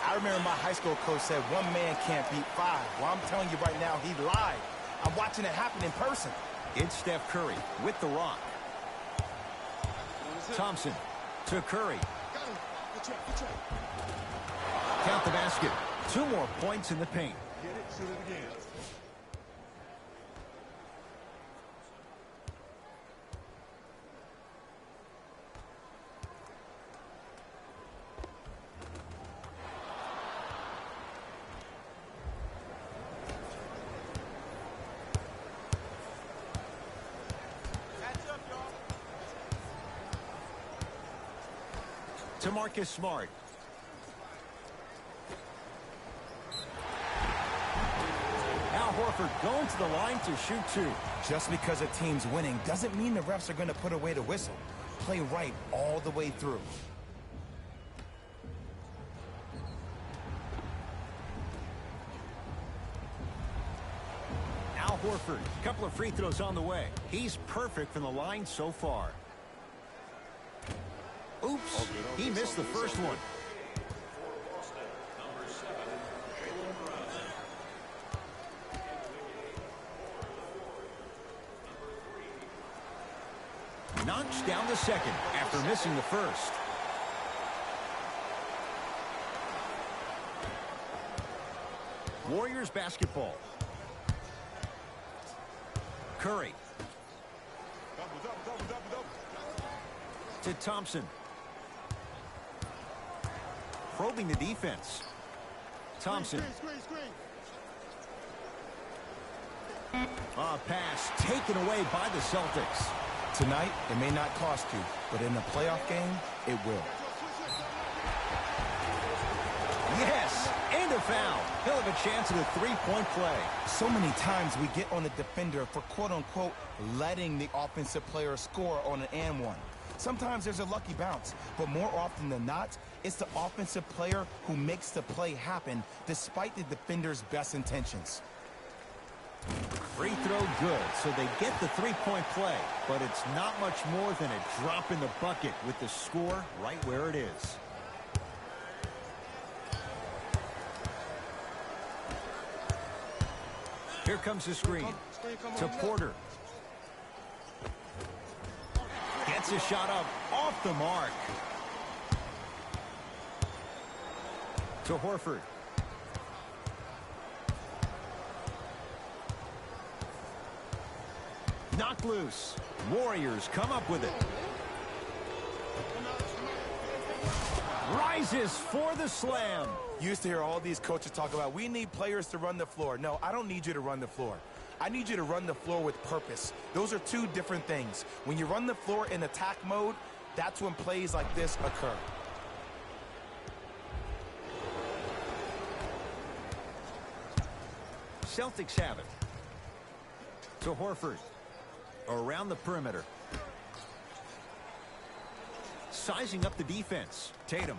I remember my high school coach said one man can't beat five. Well, I'm telling you right now, he lied. I'm watching it happen in person. It's Steph Curry with the rock. Thompson to Curry. Count the basket. 2 more points in the paint. Get it, shoot it again. To Marcus Smart. Al Horford going to the line to shoot 2. Just because a team's winning doesn't mean the refs are going to put away the whistle. Play right all the way through. Al Horford, couple of free throws on the way. He's perfect from the line so far. Oops, he missed the first one. Knocks down the second after missing the first. Warriors basketball. Curry. To Thompson. Probing the defense. Thompson. Pass taken away by the Celtics. Tonight, it may not cost you, but in a playoff game, it will. Yes, and a foul. He'll have a chance at a 3-point play. So many times we get on the defender for quote-unquote letting the offensive player score on an and one. Sometimes there's a lucky bounce, but more often than not, it's the offensive player who makes the play happen despite the defender's best intentions. Free throw good, so they get the 3-point play, but it's not much more than a drop in the bucket with the score right where it is. Here comes the screen to Porter. Gets a shot up off the mark. To Horford. Knocked loose. Warriors come up with it. Rises for the slam. You used to hear all these coaches talk about, we need players to run the floor. No, I don't need you to run the floor. I need you to run the floor with purpose. Those are two different things. When you run the floor in attack mode, that's when plays like this occur. Celtics have it. To Horford. Around the perimeter. Sizing up the defense. Tatum.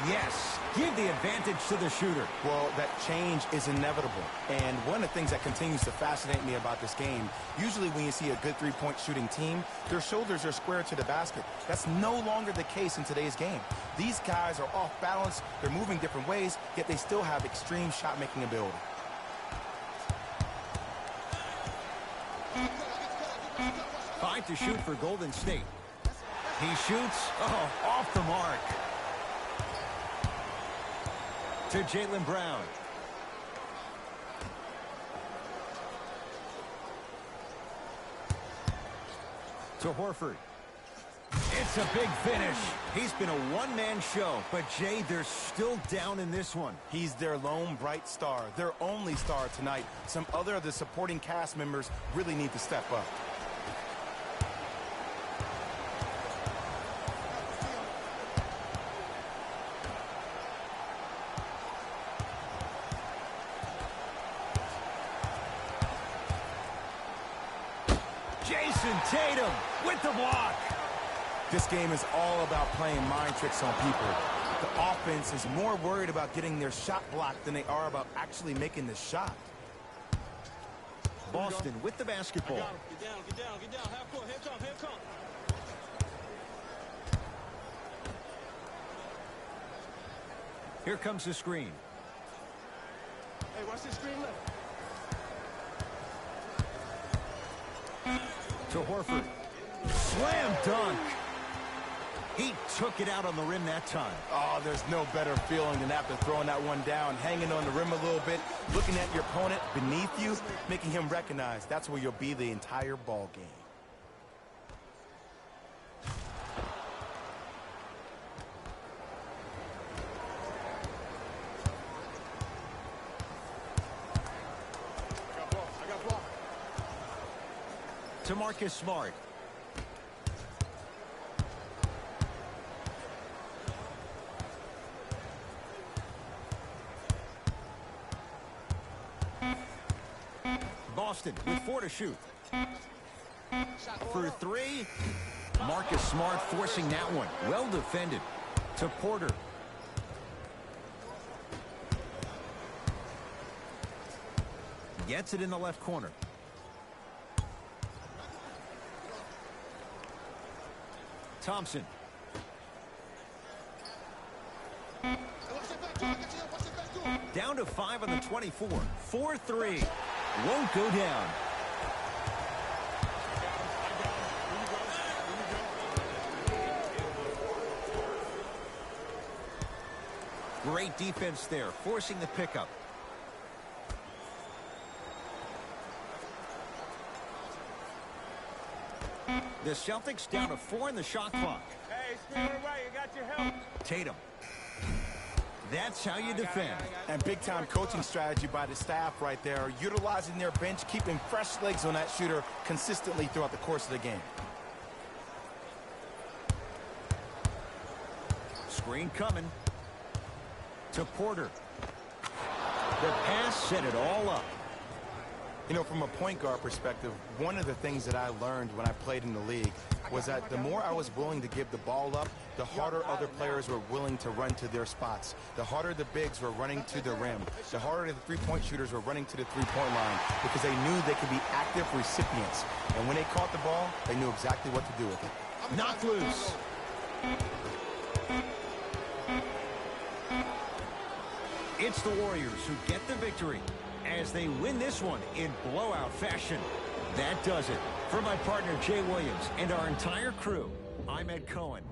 Yes, give the advantage to the shooter. Well, that change is inevitable. And one of the things that continues to fascinate me about this game, usually when you see a good three-point shooting team, their shoulders are square to the basket. That's no longer the case in today's game. These guys are off balance, they're moving different ways, yet they still have extreme shot-making ability. Five to shoot for Golden State. He shoots. Oh, off the mark. To Jaylen Brown. To Horford. It's a big finish. He's been a one-man show, but Jay, they're still down in this one. He's their lone bright star, their only star tonight. Some other of the supporting cast members really need to step up. Jason Tatum with the block. This game is all about playing mind tricks on people. The offense is more worried about getting their shot blocked than they are about actually making the shot. Boston with the basketball. Get down, get down, get down. Half court, here come, here come. Here comes the screen. Hey, watch this screen left. To Horford. Slam dunk. He took it out on the rim that time. Oh, there's no better feeling than after throwing that one down, hanging on the rim a little bit, looking at your opponent beneath you, making him recognize that's where you'll be the entire ball game. I got ball. To Marcus Smart. Boston with 4 to shoot. For 3. Marcus Smart forcing that one. Well defended. To Porter. Gets it in the left corner. Thompson. Down to 5 on the 24. 4-3. Won't go down. Great defense there, forcing the pickup. The Celtics down to 4 in the shot clock. Hey, screen on the right. You got your help. Tatum. That's how you defend. And big-time coaching strategy by the staff right there, utilizing their bench, keeping fresh legs on that shooter consistently throughout the course of the game. Screen coming. To Porter. The pass set it all up. You know, from a point guard perspective, one of the things that I learned when I played in the league was that the more I was willing to give the ball up, the harder other players were willing to run to their spots. The harder the bigs were running to the rim. The harder the three-point shooters were running to the three-point line because they knew they could be active recipients. And when they caught the ball, they knew exactly what to do with it. Knocked loose. It's the Warriors who get the victory as they win this one in blowout fashion. That does it. For my partner Jay Williams and our entire crew, I'm Ed Cohen.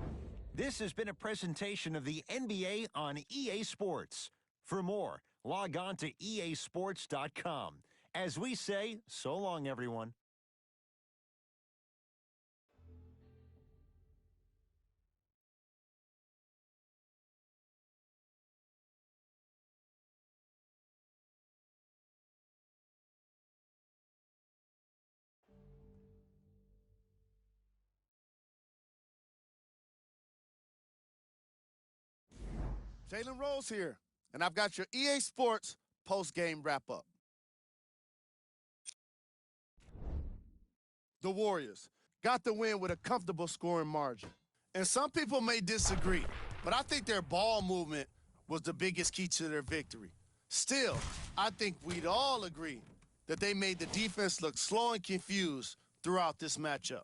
This has been a presentation of the NBA on EA Sports. For more, log on to easports.com. As we say, so long, everyone. Jalen Rose here, and I've got your EA Sports post-game wrap-up. The Warriors got the win with a comfortable scoring margin. And some people may disagree, but I think their ball movement was the biggest key to their victory. Still, I think we'd all agree that they made the defense look slow and confused throughout this matchup.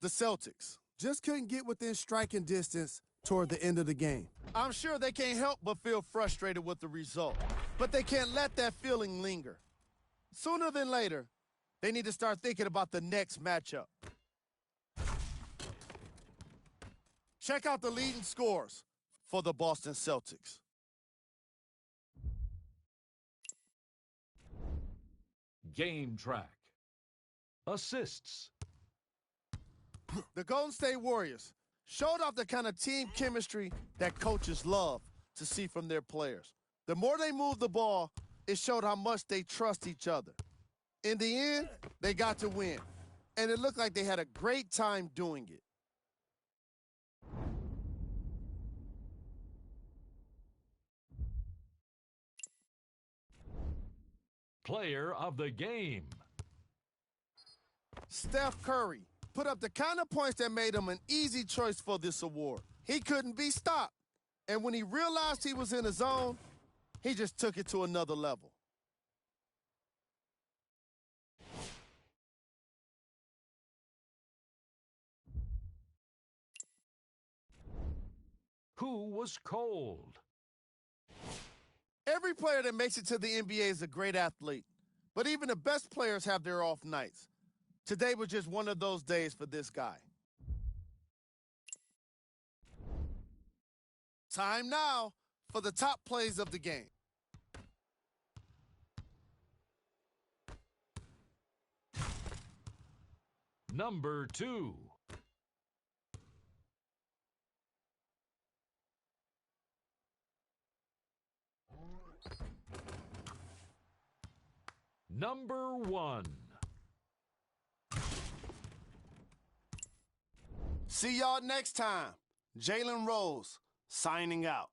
The Celtics just couldn't get within striking distance toward the end of the game. I'm sure they can't help but feel frustrated with the result, but they can't let that feeling linger. Sooner than later, They need to start thinking about the next matchup. Check out the leading scores for the Boston Celtics. Game track. Assists. The Golden State Warriors showed off the kind of team chemistry that coaches love to see from their players. The more they moved the ball, it showed how much they trust each other. In the end, they got to win, and it looked like they had a great time doing it. Player of the game. Steph Curry put up the kind of points that made him an easy choice for this award. He couldn't be stopped, and when he realized he was in the zone, he just took it to another level. Who was cold? Every player that makes it to the NBA is a great athlete, but even the best players have their off nights. Today was just one of those days for this guy. Time now for the top plays of the game. Number 2. Number 1. See y'all next time. Jalen Rose signing out.